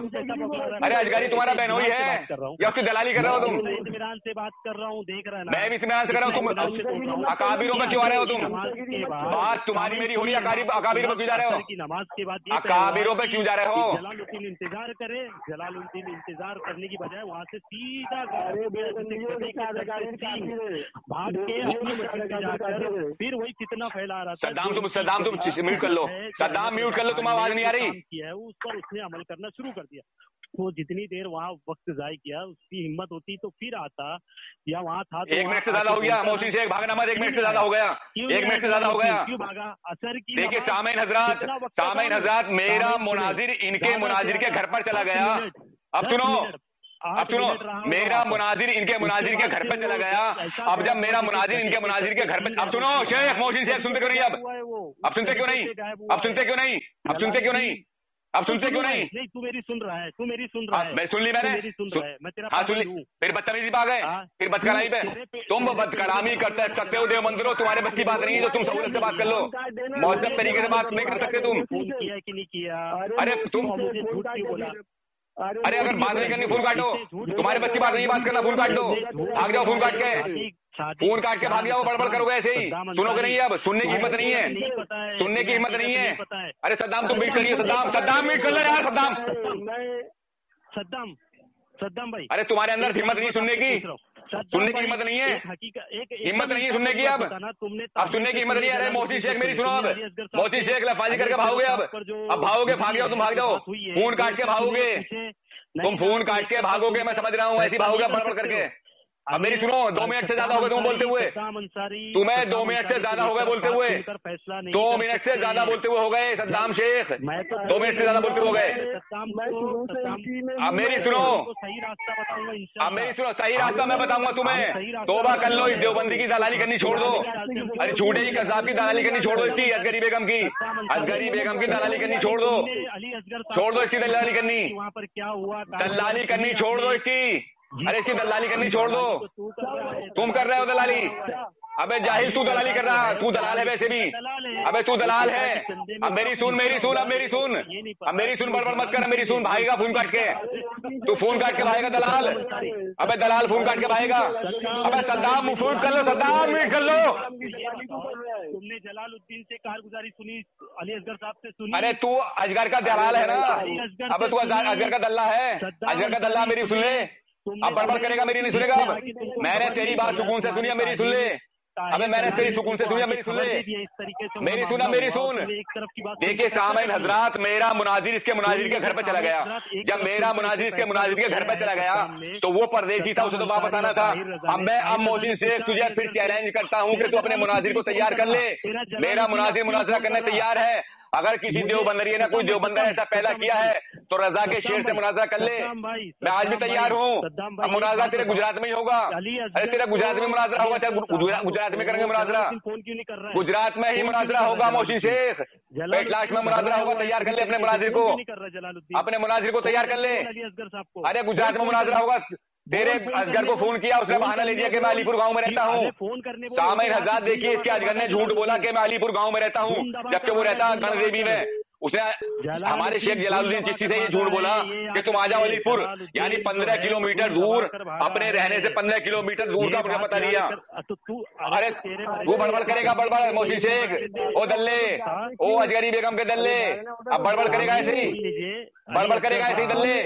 S2: अरे अजगरी तुम्हारा बहनोई है या उसकी दलाली कर रहे हो तुम?
S3: इत्मीनान से बात कर रहा हूँ, देख रहा है
S2: मैं भी इत्मीनान से कर रहा हूँ। तुम अकाबिरों पर क्यों आ रहे हो तुम? बात तुम्हारी मेरी हो रही है, अकाबिरों पर क्यों जा रहे हो?
S3: नमाज के बाद
S2: अकाबिरों पर क्यों जा रहे हो?
S3: जलालुद्दीन इंतजार करे, जलालुद्दीन इंतजार करने की बजाय वहाँ से सीधा भाग के फिर वही कितना फैला रहा था।
S2: सद्दाम तुम म्यूट कर लो, सद्दाम म्यूट कर लो, तुम आवाज नहीं आ रही।
S3: किया है उस पर उसने अमल करना शुरू कर दिया। वो जितनी देर वहाँ वक्त जाय किया, उसकी हिम्मत होती तो फिर आता या वहाँ था।
S2: 1 मिनट से ज्यादा हो गया मोदी शेख, भागना मत। 1 मिनट से ज्यादा हो गया, 1 मिनट से ज्यादा हो गया।
S3: क्यों भागा? असर की
S2: देखिए सामईन हजरात मेरा मुनाजिर इनके मुनाजिर के घर पर चला गया। अब सुनो, मेरा मुनाजिर इनके मुनाजिर के घर पर चला गया। अब जब मेरा मुनाजिर इनके मुनाजिर के घर पर, अब सुनो शेख मोहसिन शेख सुनते क्यों नहीं? अब सुनते क्यों नहीं? अब सुनते क्यों नहीं? अब सुनते क्यों नहीं?
S3: नहीं, तू मेरी सुन रहा है, तू मेरी सुन रहा है।
S2: मैं सुन ली मैंने,
S3: मेरी सुन रहा है, मैं तेरा
S2: हाँ सुन
S3: पागल
S2: ली।
S3: हूँ।
S2: फिर बदतमीजी पा गए, फिर बदकरामी पे तुम बदकरामी करते सकते हो। देव मंदिरों तुम्हारे बस की बात नहीं है जो तुम सहूलत से बात कर लो, मौजूद तरीके से बात नहीं कर सकते तुम।
S3: फोन किया कि नहीं किया?
S2: अरे तुम,
S3: मुझे झूठ क्यों बोला?
S2: अरे अगर बात नहीं करनी फोन काटो, तुम्हारे बस की बात नहीं बात करना, फोन काट दो, भाग जाओ फोन काट के, फोन काट के भाग जाओ, बड़बड़ करोगे ऐसे ही, सुनोगे नहीं। अब सुनने की हिम्मत नहीं है, सुनने की हिम्मत नहीं है। अरे सद्दाम तुम मीट करिए, सद्दाम मीट कर लो यार,
S3: सद्दाम भाई।
S2: अरे तुम्हारे अंदर हिम्मत नहीं सुनने की, सुनने की हिम्मत नहीं है, हिम्मत नहीं है सुनने की। अब सुनने की हिम्मत नहीं है। अरे मोहसिन शेख मेरी सुनो, अब मोहसिन शेख लफाजी करके भागोगे, अब भागोगे, भाग जाओ, तुम भाग जाओ, फोन काट के भागोगे, तुम फोन काट के भागोगे, मैं समझ रहा हूँ, ऐसी भागोगे बड़बड़ करके। अब मेरी सुनो, 2 मिनट से ज्यादा हो गए तुम बोलते हुए, तुम्हें 2 मिनट से ज्यादा हो गए बोलते हुए, 2 मिनट से ज्यादा बोलते हुए हो गए सद्दाम शेख, 2 मिनट से ज्यादा बोलते हुए हो गए। अब मेरी सुनो,
S3: सही रास्ता बताऊंगा,
S2: अब मेरी सुनो, सही रास्ता मैं बताऊंगा तुम्हें। तौबा कर लो, इस देवबंदी की दलाली करनी छोड़ दो। अरे झूठे की कसाब की दलाली करनी छोड़ दो, इसकी असगरी बेगम की, असगरी बेगम की दलाली करनी छोड़ दो, छोड़ दो इसकी दलाली करनी,
S3: वहाँ पर क्या हुआ,
S2: दलाली करनी छोड़ दो इसकी। अरे इसकी दलाली करनी छोड़ दो, तुम कर रहे हो दलाली। अबे जाहिल, तू दलाली कर रहा, तू दलाल है वैसे भी, अबे तू दलाल है। अब मेरी सुन, मेरी सुन, अब मेरी सुन, अब मेरी सुन, बड़बड़ मत कर, मेरी सुन, भागेगा फोन काट के, तू फोन काट के भागेगा दलाल, अबे दलाल फोन काट के भागेगा। अबे सद्दाम म्यूट कर लो, सद्दाम म्यूट कर लो।
S3: तुमने जलालुद्दीन से कारगुजारी सुनी, अली असगर साहब से सुनी?
S2: अरे तू अजगर का दलाल है ना, अबे तू अजगर का दल्ला है, अजगर का दल्ला, मेरी सुन ले। अब बड़बड़ करेगा, मेरी नहीं सुनेगा। अब मैंने तेरी बात सुकून से सुनी, मेरी सुन ले। अबे मैंने तेरी सुकून से सुनी, मेरी सुन ले, मेरी सुना, मेरी सुन। देखिए सामईन हजरात, मेरा मुनाजिर इसके मुनाजिर के घर पे चला गया। जब मेरा मुनाजिर इसके मुनाजिर के घर पे चला गया तो वो परदेसी था, उसे तो वापस आना था। अब मोहसिन शेख तुझे फिर चैलेंज करता हूँ कि तू अपने मुनाजिर को तैयार कर ले। मेरा मुनाजिर मुनाजरा करने तैयार है। अगर किसी देवबंदरिये ने कोई देवबंदर ऐसा पैदा किया है तो रजा के शेर से मुनाजरा कर ले। मैं आज भी तैयार हूँ। अब मुनाजरा तेरे गुजरात में ही होगा। अरे तेरा गुजरात में मुनाजरा होगा, चाहे गुजरात में करेंगे मुनाजरा, गुजरात में ही मुनाजरा होगा। मोहसिन शेख पेटलाश में मुनाजरा होगा, तैयार कर ले अपने मुनाजिर को, अपने मुनाजिर को तैयार कर ले। अरे गुजरात में मुनाजरा होगा। तेरे असगर को फोन किया, उसने बहाना ले दिया कि मैं अलीपुर गांव में रहता हूँ। सामईन हजरात देखिए, इसके असगर ने झूठ बोला कि मैं अलीपुर गांव में रहता हूँ, जबकि वो रहता गणदेवी में। उसने हमारे शेख जलालुद्दीन चिश्ती से ये झूठ बोला कि तुम आ जाओ अलीपुर, यानी 15 किलोमीटर दूर, अपने रहने से 15 किलोमीटर दूर का मुझे पता लिया। अरे वो बड़बड़ करेगा, बड़बड़ मोहसिन शेख, ओ दल्ले, ओ अजगरी बेगम के दल्ले, अब बड़बड़ करेगा ऐसे ही, बड़बड़ करेगा ऐसे ही दल्ले।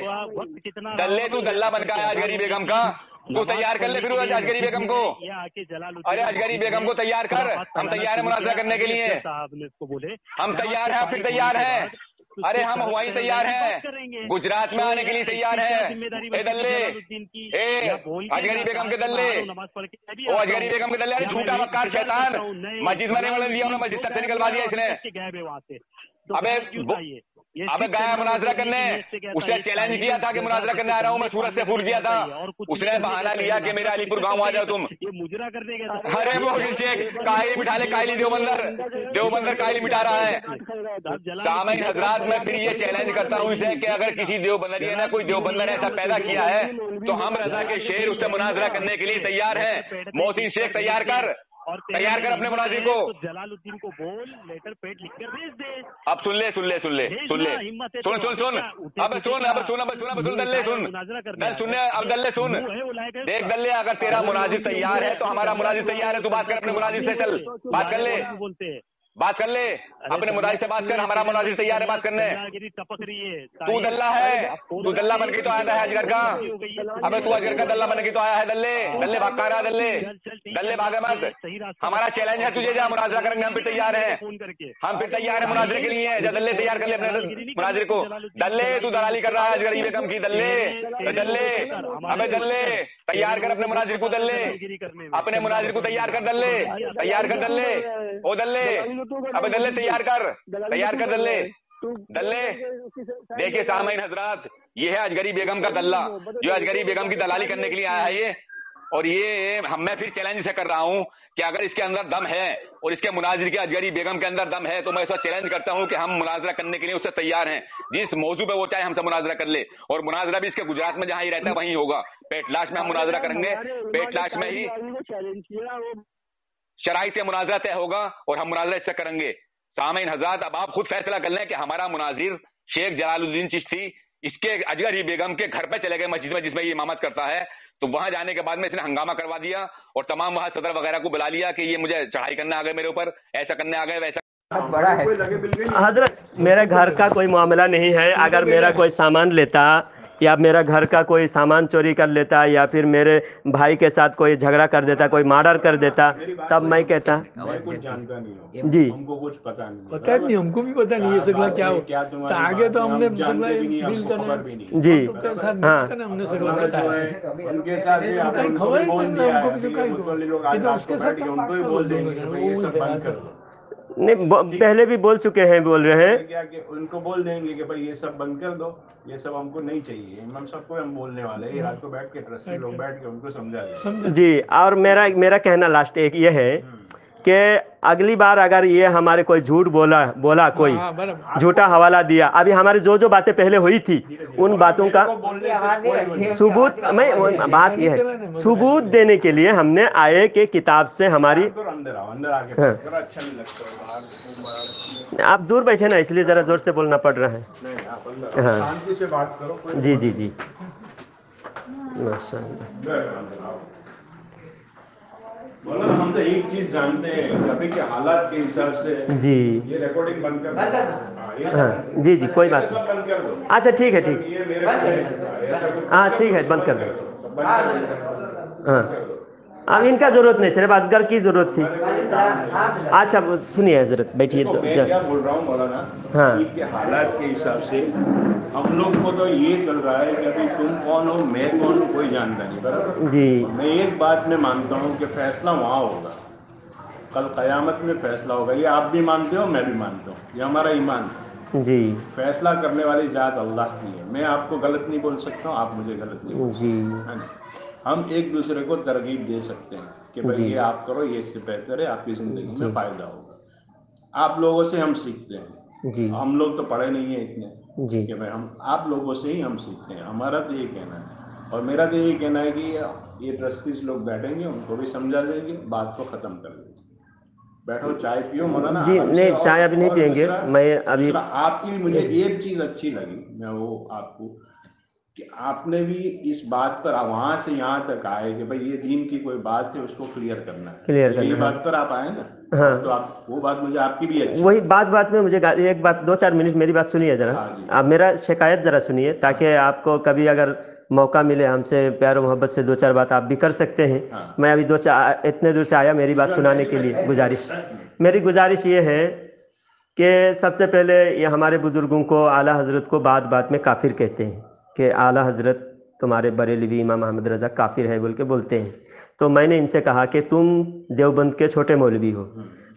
S2: दल्ले तू दल्ला बन का अजगरी बेगम का, तू तैयार कर ले फिर अजगरी बेगम को। अरे अजगरी बेगम को तैयार कर, हम तैयार है मुनाजरा करने के लिए, हम तैयार हैं, फिर तैयार है। अरे हम वहीं तैयार हैं, गुजरात में आने के लिए तैयार है। ए दल्ले, ए अजगरी बेगम के दल्ले, ओ अजगरी बेगम के दल्ले, अरे झूठा मक्कार शैतान, मस्जिद में नहीं दिया, उन्हें मस्जिद से निकलवा दिया इसने। अबे गया मुनाजरा करने, उसने चैलेंज किया था कि मुनाजरा करने आ रहा हूँ मैं, सूरत से फोन किया था, उसने बहाना लिया कि मेरे अलीपुर गांव आ जाओ तुम। अरे मोहसिन शेख कायली बिठा ले, कायली देवबंदर, देवबंदर कायली बिठा रहा है। सामईन हजरात, मैं फिर ये चैलेंज करता हूँ इसे कि अगर किसी देवबंदरिये ने कोई देवबंदर ऐसा पैदा किया है तो हम रजा के शेर उससे मुनाजरा करने के लिए तैयार है। मोहसिन शेख तैयार कर, तैयार कर अपने मुनाजिर को।
S3: जलालुद्दीन को बोल, लेटर पेड लिख कर भेज दे।
S2: अब सुन ले, सुन ले, सुन ले, सुन ले, सुन सुन सुन, अब सुन, अब सुन, अब सुन, अब सुन दल्ले, सुन सुन, अब दल्ले सुन, देख दल्ले, अगर तेरा मुनाजिर तैयार है तो हमारा मुनाजिर तैयार है, तू बात कर अपने मुनाजिर से, चल बात कर ले, बात कर ले, अपने मुनाजिर से बात कर, हमारा मुनाजिर तैयार है बात करने। तू दल्ला है, तू दल्ला बन के तो आया है अजगर का, अबे तू अजगर का दल्ला बन के तो आया है दल्ले, दल्ले भाग रहा, दल्ले दल्ले भागे मत। हमारा चैलेंज है तुझे, जा मुनाजरा करेंगे, हम फिर तैयार हैं, हम फिर तैयार है मुनाजरे के लिए। जा दल्ले तैयार कर ले अपने मुनाजिर को। दल्ले तू दलाली कर रहा है अजगरी बेगम की, दल्ले दल्ले, अबे दल्ले तैयार कर अपने मुनाजिर को, दल्ले अपने मुनाजिर को तैयार कर, दल्ले तैयार कर, दल्ले ओ दल्ले, अबे दल्ले तैयार कर, तैयार कर दल्ले, दल्ले। देखिए सामईन हजरात, ये है अजगरी बेगम का दल्ला, जो अजगरी बेगम की दलाली करने के लिए आया है। ये और ये मैं फिर चैलेंज से कर रहा हूं कि अगर इसके अंदर दम है और इसके मुनाजिर के अजगरी बेगम के अंदर दम है तो मैं इसका चैलेंज करता हूं कि हम मुनाजरा करने के लिए उससे तैयार हैं। जिस मौजू पे वो चाहे हमसे मुनाजरा कर ले, और मुनाजरा भी इसके गुजरात में जहां ही रहता है वहीं होगा। पेटलाश में हम मुनाजरा करेंगे, पेटलाश में ही शराइत से मुनाजरा तय होगा और हम मुनाजरा इससे करेंगे। सामीन हज़रात, अब आप खुद फैसला कर लें कि हमारा मुनाजिर शेख जलालुद्दीन चिश्ती इसके अजगरी बेगम के घर पे चले गए मस्जिद में जिसमें ये इमामत करता है, तो वहां जाने के बाद में इसने हंगामा करवा दिया और तमाम वहां सदर वगैरह को बुला लिया कि ये मुझे चढ़ाई करने आ गए, मेरे ऊपर ऐसा करने आ गए, वैसा
S5: बड़ा है।
S6: हजरत, मेरे घर का कोई मामला नहीं है। अगर मेरा कोई सामान लेता या मेरा घर का कोई सामान चोरी कर लेता या फिर मेरे भाई के साथ कोई झगड़ा कर देता, कोई मर्डर कर देता, तब मैं कहता
S5: मैं कुछ जानता नहीं
S6: जी,
S5: हमको कुछ पता नहीं,
S7: पता नहीं, हमको भी पता नहीं ये सगला क्या हो। तो आगे तो हमने सगला डील करना
S6: जी,
S7: हाँ, हमने सगला बताया
S5: उनके साथ
S7: खबर ही नहीं है हमको भी, तो
S5: उसके साथ उनको भी बोल देंगे ये सब बंद कर दो।
S6: नहीं पहले भी बोल चुके हैं, बोल रहे हैं
S5: क्या कि उनको बोल देंगे कि भाई ये सब बंद कर दो, ये सब हमको नहीं चाहिए। हम सबको हम बोलने वाले हैं, रात को बैठ के ट्रस्टी लोग बैठ के उनको समझा दें
S6: जी। और मेरा कहना लास्ट एक ये है कि अगली बार अगर ये हमारे कोई झूठ बोला कोई झूठा हवाला दिया, अभी हमारी जो बातें पहले हुई थी उन बातों का सबूत, मैं बात ये है सबूत देने के लिए हमने आए कि किताब से हमारी
S5: अंदर आके अच्छा नहीं लगता।
S6: आप दूर बैठे ना इसलिए जरा जोर से बोलना पड़ रहा है। हाँ,
S5: शांति से बात करो।
S6: जी जी जी, माशाअल्लाह।
S5: हम तो एक चीज जानते हैं अभी के हालात के हिसाब से
S6: जी,
S5: ये रिकॉर्डिंग बंद कर दो।
S6: हाँ जी जी, कोई बात नहीं।
S5: बंद कर दो।
S6: अच्छा ठीक है, ठीक,
S5: ये मेरे
S6: हाँ ठीक है, बंद कर दो। हाँ, अब इनका जरूरत नहीं, सिर्फ असगर की जरूरत थी। अच्छा सुनिए हजरत, बैठिए।
S5: तो मैं क्या बोल रहा हूँ मौलाना,
S6: हाँ,
S5: के हालात के हिसाब से हम लोग को तो ये चल रहा है कि अभी तुम कौन हो मैं कौन हूँ कोई जानता नहीं, बराबर
S6: जी।
S5: मैं एक बात में मानता हूँ कि फैसला वहाँ होगा, कल क़यामत में फैसला होगा। ये आप भी मानते हो, मैं भी मानता हूँ, ये हमारा ईमान है
S6: जी।
S5: फैसला करने वाली ज़ात अल्लाह की है। मैं आपको गलत नहीं बोल सकता हूँ, आप मुझे गलत नहीं बोल
S6: जी,
S5: सकते, है ना। हम एक दूसरे को तरगीब दे सकते हैं कि भाई ये आप करो, ये इससे बेहतर है, आपकी ज़िंदगी में फ़ायदा होगा। आप लोगों से हम सीखते हैं
S6: जी,
S5: हम लोग तो पढ़े नहीं हैं इतने
S6: जी,
S5: कि भाई हम आप लोगों से ही हम सीखते हैं। हमारा तो ये कहना है और मेरा तो ये कहना है कि ये ट्रस्टीज लोग बैठेंगे, उनको भी समझा देंगे, बात को ख़त्म कर देंगे। बैठो चाय पियो मौलाना
S6: जी। नहीं, चाय अभी नहीं पियेंगे। मैं अभी
S5: आपकी भी मुझे एक चीज़ अच्छी लगी, मैं वो आपको कि आपने भी इस बात पर वहाँ से यहाँ तक आए कि भाई ये दीन की कोई बात है उसको क्लियर करना है, ये बात पर आप आए ना।
S6: हाँ,
S5: तो आप वो बात मुझे आपकी भी अच्छी,
S6: वही बात में मुझे एक बात 2-4 मिनट मेरी बात सुनिए जरा। आप मेरा शिकायत जरा सुनिए ताकि आपको कभी अगर मौका मिले हमसे प्यार मोहब्बत से 2-4 बात आप भी कर सकते हैं। मैं अभी इतने दूर से आया मेरी बात सुनाने के लिए। मेरी गुजारिश ये है कि सबसे पहले ये हमारे बुज़ुर्गों को, आला हज़रत को बात में काफिर कहते हैं कि आला हज़रत तुम्हारे बरेलवी इमाम अहमद रज़ा काफिर है बोल के बोलते हैं। तो मैंने इनसे कहा कि तुम देवबंद के छोटे मौलवी हो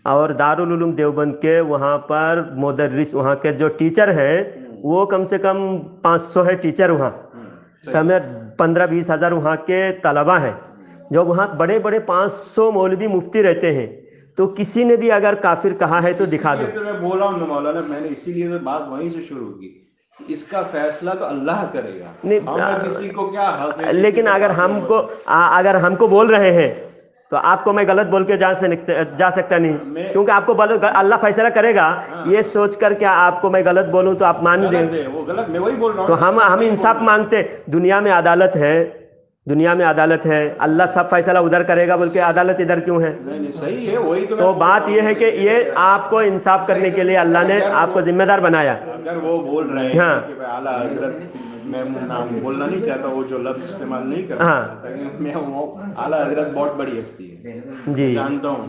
S6: और दारुल उलूम देवबंद के वहाँ पर मुदर्रिस, वहाँ के जो टीचर हैं वो कम से कम 500 है टीचर वहाँ, कम 15-20 हज़ार वहाँ के तलबा हैं जो वहाँ बड़े बड़े 500 मौलवी मुफ्ती रहते हैं। तो किसी ने भी अगर काफिर कहा है तो दिखा दो।
S5: तो मैं बोल रहा हूँ मौलाना, मैंने इसीलिए तो बात वहीं से शुरू की, इसका फैसला तो अल्लाह करेगा, हमें किसी को क्या हक है।
S6: लेकिन अगर हमको बोल रहे हैं तो आपको मैं गलत बोल के जा सकता नहीं, क्योंकि आपको अल्लाह फैसला करेगा। ये सोच कर क्या आपको मैं गलत बोलूं तो आप मान दें,
S5: वो गलत, मैं वही बोल रहा हूँ।
S6: तो हम इंसाफ मांगते। दुनिया में अदालत है, दुनिया में अदालत है, अल्लाह सब फैसला उधर करेगा बोल के अदालत इधर क्यों है?
S5: नहीं, सही है, वही
S6: तो बात यह है कि ये आपको इंसाफ करने के लिए अल्लाह ने आपको जिम्मेदार बनाया।
S5: अगर वो बोल रहे हैं कि भाई आला हजरत, मैं नाम बोलना नहीं चाहता, वो जो लफ्ज इस्तेमाल नहीं करता, मैं वो आला हजरत बहुत बड़ी हस्ती है जी, जानता हूँ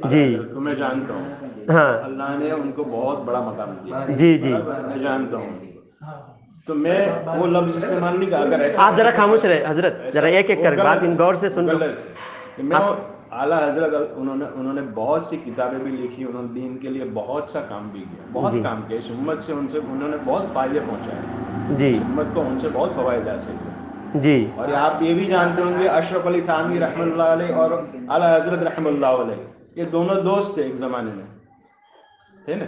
S5: जी, तुम्हें जानता हूँ, हाँ, अल्लाह ने उनको बहुत बड़ा मकाम दिया जी जी, मैं जानता हूँ। तो मैं वो लफ्ज इस्तेमाल नहीं कर, अगर ऐसा
S6: आप जरा खामोश रहे हजरत, जरा एक एक कर बात इन गौर से सुन लो।
S5: मैं आला हजरत उन्होंने बहुत सी किताबें भी लिखी, उन्होंने दीन के लिए बहुत सा काम भी किया, बहुत काम किया इस उम्मत से, उन्होंने बहुत फायदे पहुंचाए जी, उम्मत को उनसे बहुत फवायद हासिल हुए।
S6: जी।
S5: और आप ये भी जानते होंगे अशरफ अली थानवी रहमतुल्लाह अलैह और आला हजरत रहमतुल्लाह अलैह, ये दोनों दोस्त थे एक जमाने में, थे ना?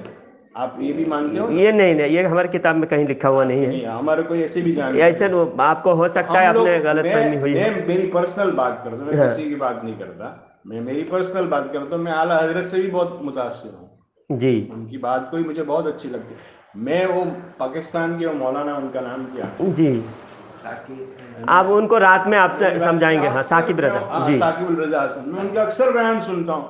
S5: आप ये भी मानते हो?
S6: ये नहीं, ये हमारी किताब में कहीं लिखा हुआ नहीं है।
S5: हमारे कोई ऐसे भी जानते
S6: ऐसे आपको हो सकता है अपने गलत फहमी हुई है।
S5: मैं मेरी पर्सनल बात करता हूँ, मैं किसी की बात नहीं करता, मैं मेरी पर्सनल बात करता हूँ। मैं आला हजरत से भी बहुत मुतासिर हूँ
S6: जी,
S5: उनकी बात कोई मुझे बहुत अच्छी लगती है। मैं वो पाकिस्तान के वो मौलाना, उनका नाम क्या
S6: जी, आप उनको रात में आपसे समझाएंगे। हाँ, साकिब रजा जी,
S5: साकिब रजा हसन, मैं उनके अक्सर बयान सुनता हूँ,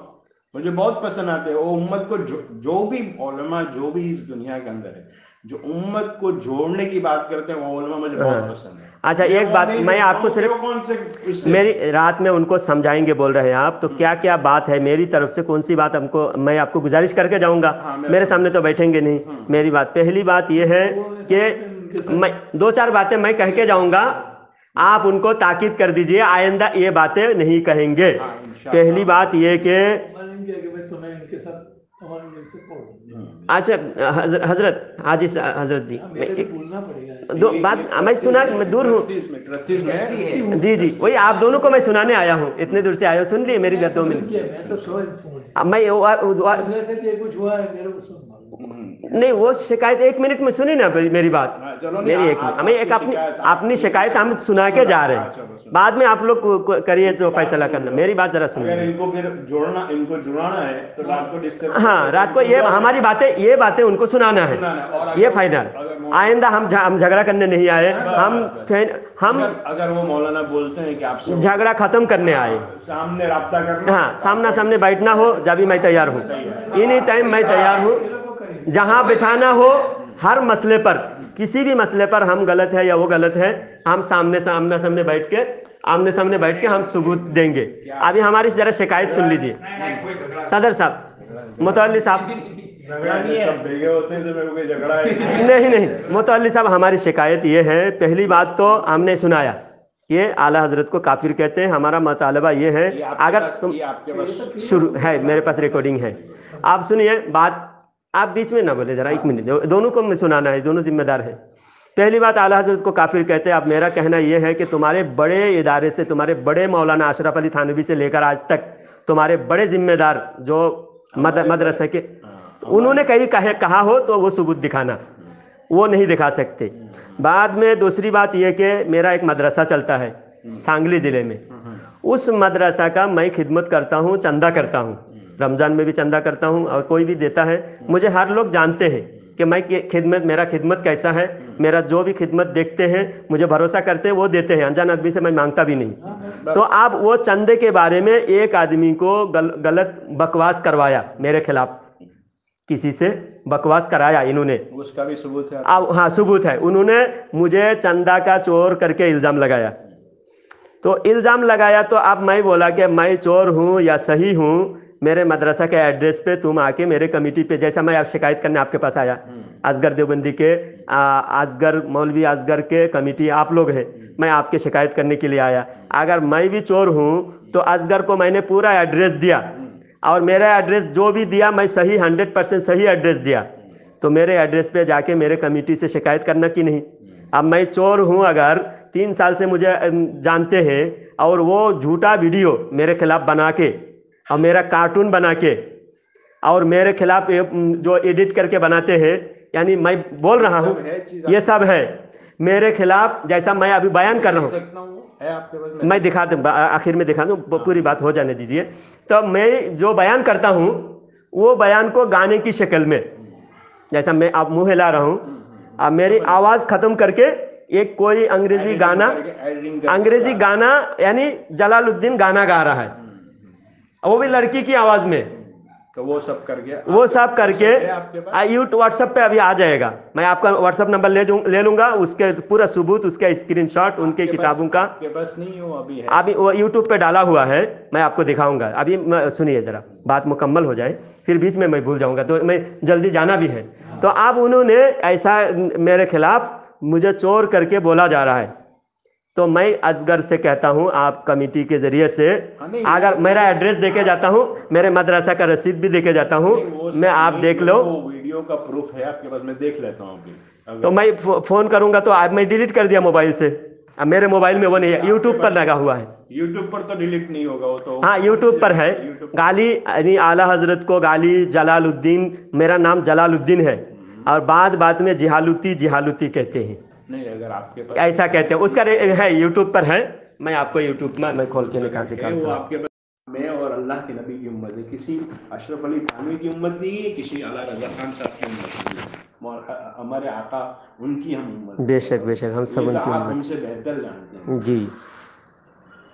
S5: मुझे बहुत पसंद आते हैं। वो उम्मत को जो भी उलमा जो भी इस दुनिया के अंदर है, जो उम्मत को जोड़ने की बात करते हैं, वो उलमा मुझे बहुत पसंद है।
S6: अच्छा, एक बात मैं आपको सिर्फ मेरी रात में उनको समझाएंगे बोल रहे हैं आप, तो क्या क्या बात है मेरी तरफ से, कौन सी बात हमको, मैं आपको गुजारिश करके जाऊंगा। मेरे सामने तो बैठेंगे नहीं। मेरी बात, पहली बात यह है कि मैं 2-4 बातें मैं कह के जाऊंगा, आप उनको ताकीद कर दीजिए आइंदा ये बातें नहीं कहेंगे। पहली बात ये कि अच्छा हजरत, हाजी हजरत जी, दो बात मैं सुना, मैं दूर हूँ जी जी, वही आप दोनों को मैं सुनाने आया हूँ, इतने दूर से आया हूँ, सुन लिए मेरी बात 2 मिनट। मैं नहीं, वो शिकायत 1 मिनट में सुनी ना मेरी बात, मेरी एक अपनी शिकायत हम सुना के जा रहे हैं, बाद में आप लोग करिए जो फैसला करना। मेरी बात जरा सुनिए।
S5: इनको फिर जोड़ना, इनको जुड़ाना है तो रात को डिस्टर्ब,
S6: हाँ रात को ये हमारी बातें, ये बातें उनको सुनाना है, ये फाइनल। आइंदा हम झगड़ा करने नहीं आए, हम
S5: अगर वो मौलाना बोलते हैं कि आप
S6: झगड़ा खत्म करने आए,
S5: सामने राब्ता करना,
S6: हाँ सामना सामने बैठना हो, जब भी मैं तैयार हूँ, एनी टाइम मैं तैयार हूँ। जहाँ बिठाना हो, हर मसले पर, किसी भी मसले पर हम गलत है या वो गलत है, हम आमने सामने बैठ के हम सबूत देंगे। अभी हमारी जरा शिकायत सुन लीजिए सदर साहब, मुतवल्ली साहब। नहीं, मुतवल्ली साहब, हमारी शिकायत ये है, पहली बात तो हमने सुनाया ये आला हजरत को काफिर कहते हैं। हमारा मुतालबा ये है, अगर तुम शुरू है, मेरे पास रिकॉर्डिंग है, आप सुनिए बात, आप बीच में ना बोले, जरा 1 मिनट, दोनों को मैं सुनाना है, दोनों जिम्मेदार है। पहली बात, आला हजरत को काफिर कहते हैं। अब मेरा कहना यह है कि तुम्हारे बड़े इदारे से, तुम्हारे बड़े मौलाना अशरफ अली थानवी से लेकर आज तक तुम्हारे बड़े जिम्मेदार जो मदरसे के, उन्होंने कहीं कहा हो तो वो सबूत दिखाना, वो नहीं दिखा सकते। बाद में दूसरी बात यह कि मेरा एक मदरसा चलता है सांगली ज़िले में, उस मदरसा का मैं खिदमत करता हूँ, चंदा करता हूँ, रमज़ान में भी चंदा करता हूँ और कोई भी देता है। मुझे हर लोग जानते हैं कि मैं खिदमत, मेरा खिदमत कैसा है, मेरा जो भी खिदमत देखते हैं, मुझे भरोसा करते हैं, वो देते हैं, अनजान आदमी से मैं मांगता भी नहीं। तो अब वो चंदे के बारे में एक आदमी को गलत बकवास करवाया, मेरे खिलाफ किसी से बकवास कराया इन्होंने,
S5: उसका भी सबूत है।
S6: हाँ सबूत है, उन्होंने मुझे चंदा का चोर करके इल्ज़ाम लगाया। तो इल्ज़ाम लगाया तो अब मैं बोला कि मैं चोर हूँ या सही हूँ, मेरे मदरसा के एड्रेस पे तुम आके मेरे कमेटी पे, जैसा मैं आप शिकायत करने आपके पास आया, असगर देवबंदी के असगर, मौलवी असगर के कमेटी आप लोग हैं, मैं आपके शिकायत करने के लिए आया। अगर मैं भी चोर हूँ तो असगर को मैंने पूरा एड्रेस दिया, और मेरा एड्रेस जो भी दिया मैं सही 100% सही एड्रेस दिया, तो मेरे एड्रेस पे जाके मेरे कमेटी से शिकायत करना कि नहीं। अब मैं चोर हूँ, अगर 3 साल से मुझे जानते हैं, और वो झूठा वीडियो मेरे खिलाफ बना के और मेरा कार्टून बना के और मेरे खिलाफ जो एडिट करके बनाते हैं, यानी मैं बोल रहा हूँ ये सब है मेरे खिलाफ, जैसा मैं अभी बयान कर रहा हूँ, मैं दिखा दूँ, आखिर में दिखा दूँ, पूरी बात हो जाने दीजिए। तो मैं जो बयान करता हूँ वो बयान को गाने की शक्ल में, जैसा मैं अब मुँह हिला रहा हूँ, अब मेरी आवाज़ ख़त्म करके एक कोई अंग्रेजी गाना यानी जलालुद्दीन गाना गा रहा है, वो भी लड़की की आवाज़ में,
S5: तो वो सब करके
S6: यूट्यूब व्हाट्सएप पे अभी आ जाएगा। मैं आपका व्हाट्सएप नंबर ले लूंगा, उसके पूरा सबूत, उसका स्क्रीनशॉट उनके किताबों का
S5: बस नहीं हो,
S6: अभी वो यूट्यूब पे डाला हुआ है, मैं आपको दिखाऊंगा। अभी सुनिए जरा, बात मुकम्मल हो जाए, फिर बीच में मैं भूल जाऊंगा, तो मैं जल्दी जाना भी है। तो अब उन्होंने ऐसा मेरे खिलाफ मुझे चोर करके बोला जा रहा है, तो मैं असगर से कहता हूं, आप कमेटी के जरिए से अगर मेरा एड्रेस देके जाता हूं, मेरे मदरसा का रसीद भी देके जाता हूं, मैं आप देख लो,
S5: वीडियो का प्रूफ है आपके पास, मैं देख लेता हूं अभी।
S6: तो मैं फ़ोन करूंगा, तो आज मैं डिलीट कर दिया मोबाइल से, मेरे मोबाइल में वो नहीं है, यूट्यूब पर लगा हुआ है।
S5: यूट्यूब पर तो डिलीट नहीं होगा वो तो।
S6: हाँ यूट्यूब पर है। गाली यानी आला हजरत को गाली जलालुद्दीन, मेरा नाम जलालुद्दीन है और बात में जिहालुती कहते हैं।
S5: नहीं, अगर आपके पास
S6: ऐसा कहते हैं, उसका है यूट्यूब पर है। मैं आपको यूट्यूब में मैं खोल के निकालता हूँ।
S5: मैं और अल्लाह के नबी की उम्मत है, किसी अशरफ अली थानवी की उम्मत नहीं है, किसी अला रज़ा खान साहब की उम्मत नहीं है। हमारे आका उनकी हम उम्मत।
S6: बेशक बेशक हम सब उनकी
S5: उम्मत। हमसे बेहतर जानते हैं
S6: जी,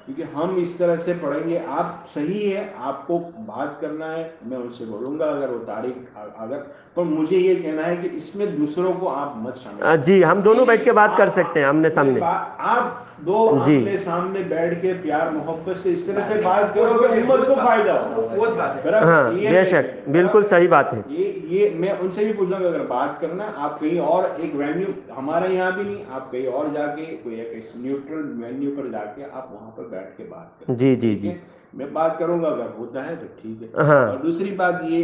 S5: क्योंकि हम इस तरह से पढ़ेंगे। आप सही है, आपको बात करना है, मैं उनसे बोलूँगा अगर वो तारीख अगर, पर मुझे ये कहना है कि इसमें दूसरों को आप मत शामिल। जी,
S6: हम दोनों बैठ के बात कर सकते हैं आमने सामने।
S5: आप दो आमने सामने बैठ के प्यार मोहब्बत से इस तरह से बात करोगे, उम्मत को फायदा होगा।
S6: हाँ बेशक, बिल्कुल सही बात है।
S5: ये मैं उनसे भी पूछूंगा, अगर बात करना आप कहीं और एक वेन्यू, हमारे यहाँ भी नहीं, आप कहीं और जाके कोई एक न्यूट्रल वेन्यू पर जाके आप वहाँ पर बैठ के बात करें।
S6: जी जी जी,
S5: मैं बात करूंगा, अगर होता है तो ठीक है।
S6: हाँ।
S5: और दूसरी बात ये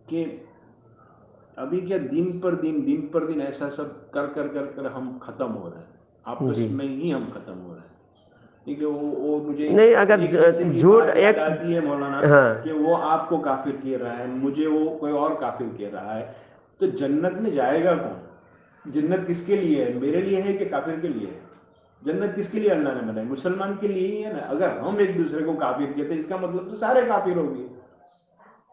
S5: कि अभी क्या दिन पर दिन ऐसा सब कर हम खत्म हो रहे हैं, आपस में ही हम खत्म हो रहे हैं। ठीक है, वो मुझे
S6: नहीं, अगर झूठ एक
S5: आती है मौलाना,
S6: हाँ।
S5: कि वो आपको काफिर कह रहा है, मुझे वो कोई और काफिर कह रहा है, तो जन्नत में जाएगा कौन? जन्नत किसके लिए है? मेरे लिए है कि काफिर के लिए है? जन्नत किसके लिए अल्लाह ने बनाई? मुसलमान के लिए ही है ना। अगर हम एक दूसरे को काफिर कहते इसका मतलब तो सारे काफिर हो गए।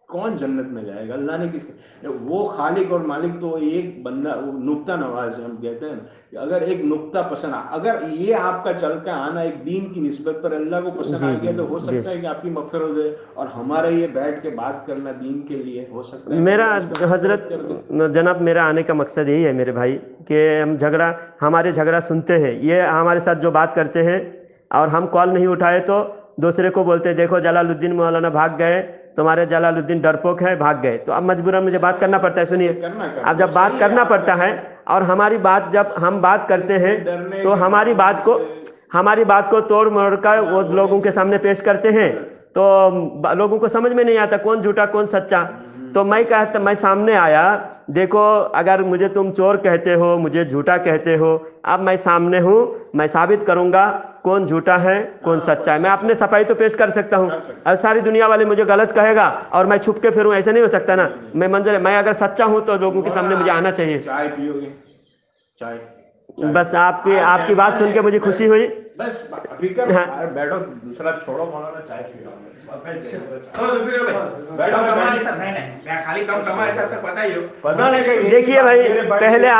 S5: कौन जन्नत में जाएगा? अल्लाह ने किसके, वो खालिक और मालिक तो एक बंदा, वो नुक्ता नवाज हम कहते हैं कि अगर एक नुक्ता पसंद अगर ये आपका चल का आना एक दीन की निस्बत पर अल्लाह को पसंद आ गया, तो हो सकता है कि आपकी मग़फ़िरत हो जाए। और हमारे ये बैठ के बात करना दीन के लिए हो सकता है।
S6: मेरा हजरत जनाब, मेरा आने का मकसद यही है मेरे भाई, कि हम हमारे झगड़ा सुनते हैं, ये हमारे साथ जो बात करते हैं और हम कॉल नहीं उठाए तो दूसरे को बोलते हैं देखो जलालुद्दीन मौलाना भाग गए, तुम्हारे जलालुद्दीन डरपोक है, भाग गए। तो अब मजबूरन मुझे बात करना पड़ता है। सुनिए, अब जब बात करना पड़ता है और हमारी बात जब हम बात करते हैं तो हमारी बात को तोड़ मोड़ कर वो लोगों के सामने पेश करते हैं, तो लोगों को समझ में नहीं आता कौन झूठा कौन सच्चा। तो मैं सामने आया, देखो अगर मुझे तुम चोर कहते हो, मुझे झूठा कहते हो, अब मैं सामने हूँ, मैं साबित करूँगा कौन झूठा है कौन सच्चा है। मैं अपने सफाई तो पेश कर सकता हूँ, और सारी दुनिया वाले मुझे गलत कहेगा और मैं छुप के फिरूँ, ऐसे नहीं हो सकता ना। मैं अगर सच्चा हूँ तो लोगों के सामने मुझे आना चाहिए।
S5: चाय पियोगे? चाय
S6: बस आपकी बात सुन के मुझे खुशी हुई।
S5: बस बैठो, दूसरा छोड़ो मौलाना, चाय पियो।
S6: देखिए भाई, पहले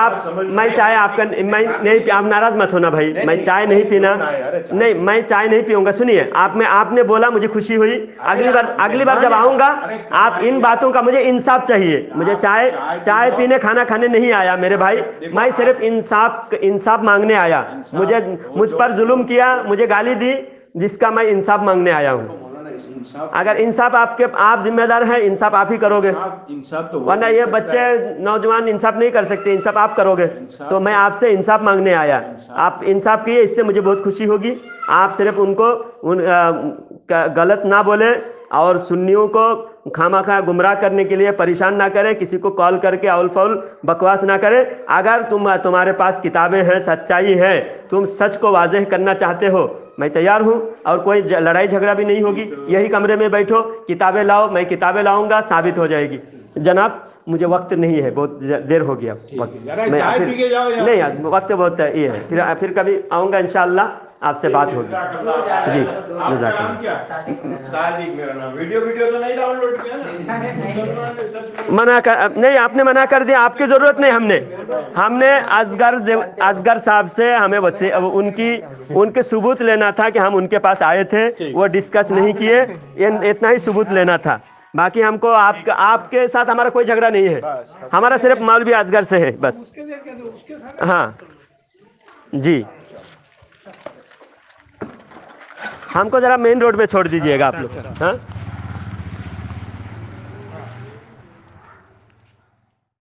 S6: मैं चाय आपका मैं नहीं, आप नाराज मत होना भाई, मैं चाय नहीं पीना, नहीं मैं चाय नहीं पीऊंगा। सुनिए, आपने बोला, मुझे खुशी हुई। अगली बार जब आऊंगा, आप इन बातों का मुझे इंसाफ चाहिए। मुझे चाय पीने खाना खाने नहीं आया मेरे भाई, मैं सिर्फ इंसाफ मांगने आया। मुझ पर जुल्म किया, मुझे गाली दी, जिसका मैं इंसाफ मांगने आया हूँ। अगर इंसाफ आप जिम्मेदार हैं, इंसाफ आप ही करोगे, वरना ये बच्चे नौजवान इंसाफ नहीं कर सकते, इंसाफ आप करोगे। तो मैं आपसे इंसाफ मांगने आया, आप इंसाफ किए, इससे मुझे बहुत खुशी होगी। आप सिर्फ उनको गलत ना बोले और सुन्नियों को खामाखा गुमराह करने के लिए परेशान ना करें, किसी को कॉल करके आउल फाउल बकवास ना करें। अगर तुम्हारे पास किताबें हैं, सच्चाई है, तुम सच को वाज़ेह करना चाहते हो, मैं तैयार हूँ, और कोई लड़ाई झगड़ा भी नहीं होगी। यही कमरे में बैठो, किताबें लाओ, मैं किताबें लाऊंगा, साबित हो जाएगी। जनाब मुझे वक्त नहीं है, बहुत देर हो गया वक्त, नहीं वक्त बहुत ये है, फिर कभी आऊँगा इंशाअल्लाह, आपसे बात होगी जी। नहीं, आपने मना कर दिया, आपकी जरूरत नहीं। हमने असगर साहब से हमें उनके सबूत लेना था कि हम उनके पास आए थे, वो डिस्कस नहीं किए, इतना ही सबूत लेना था। बाकी हमको आपके साथ हमारा कोई झगड़ा नहीं है, हमारा सिर्फ मौलवी असगर से है बस। हाँ जी, हमको जरा मेन रोड पे छोड़ दीजिएगा आप लोग। हाँ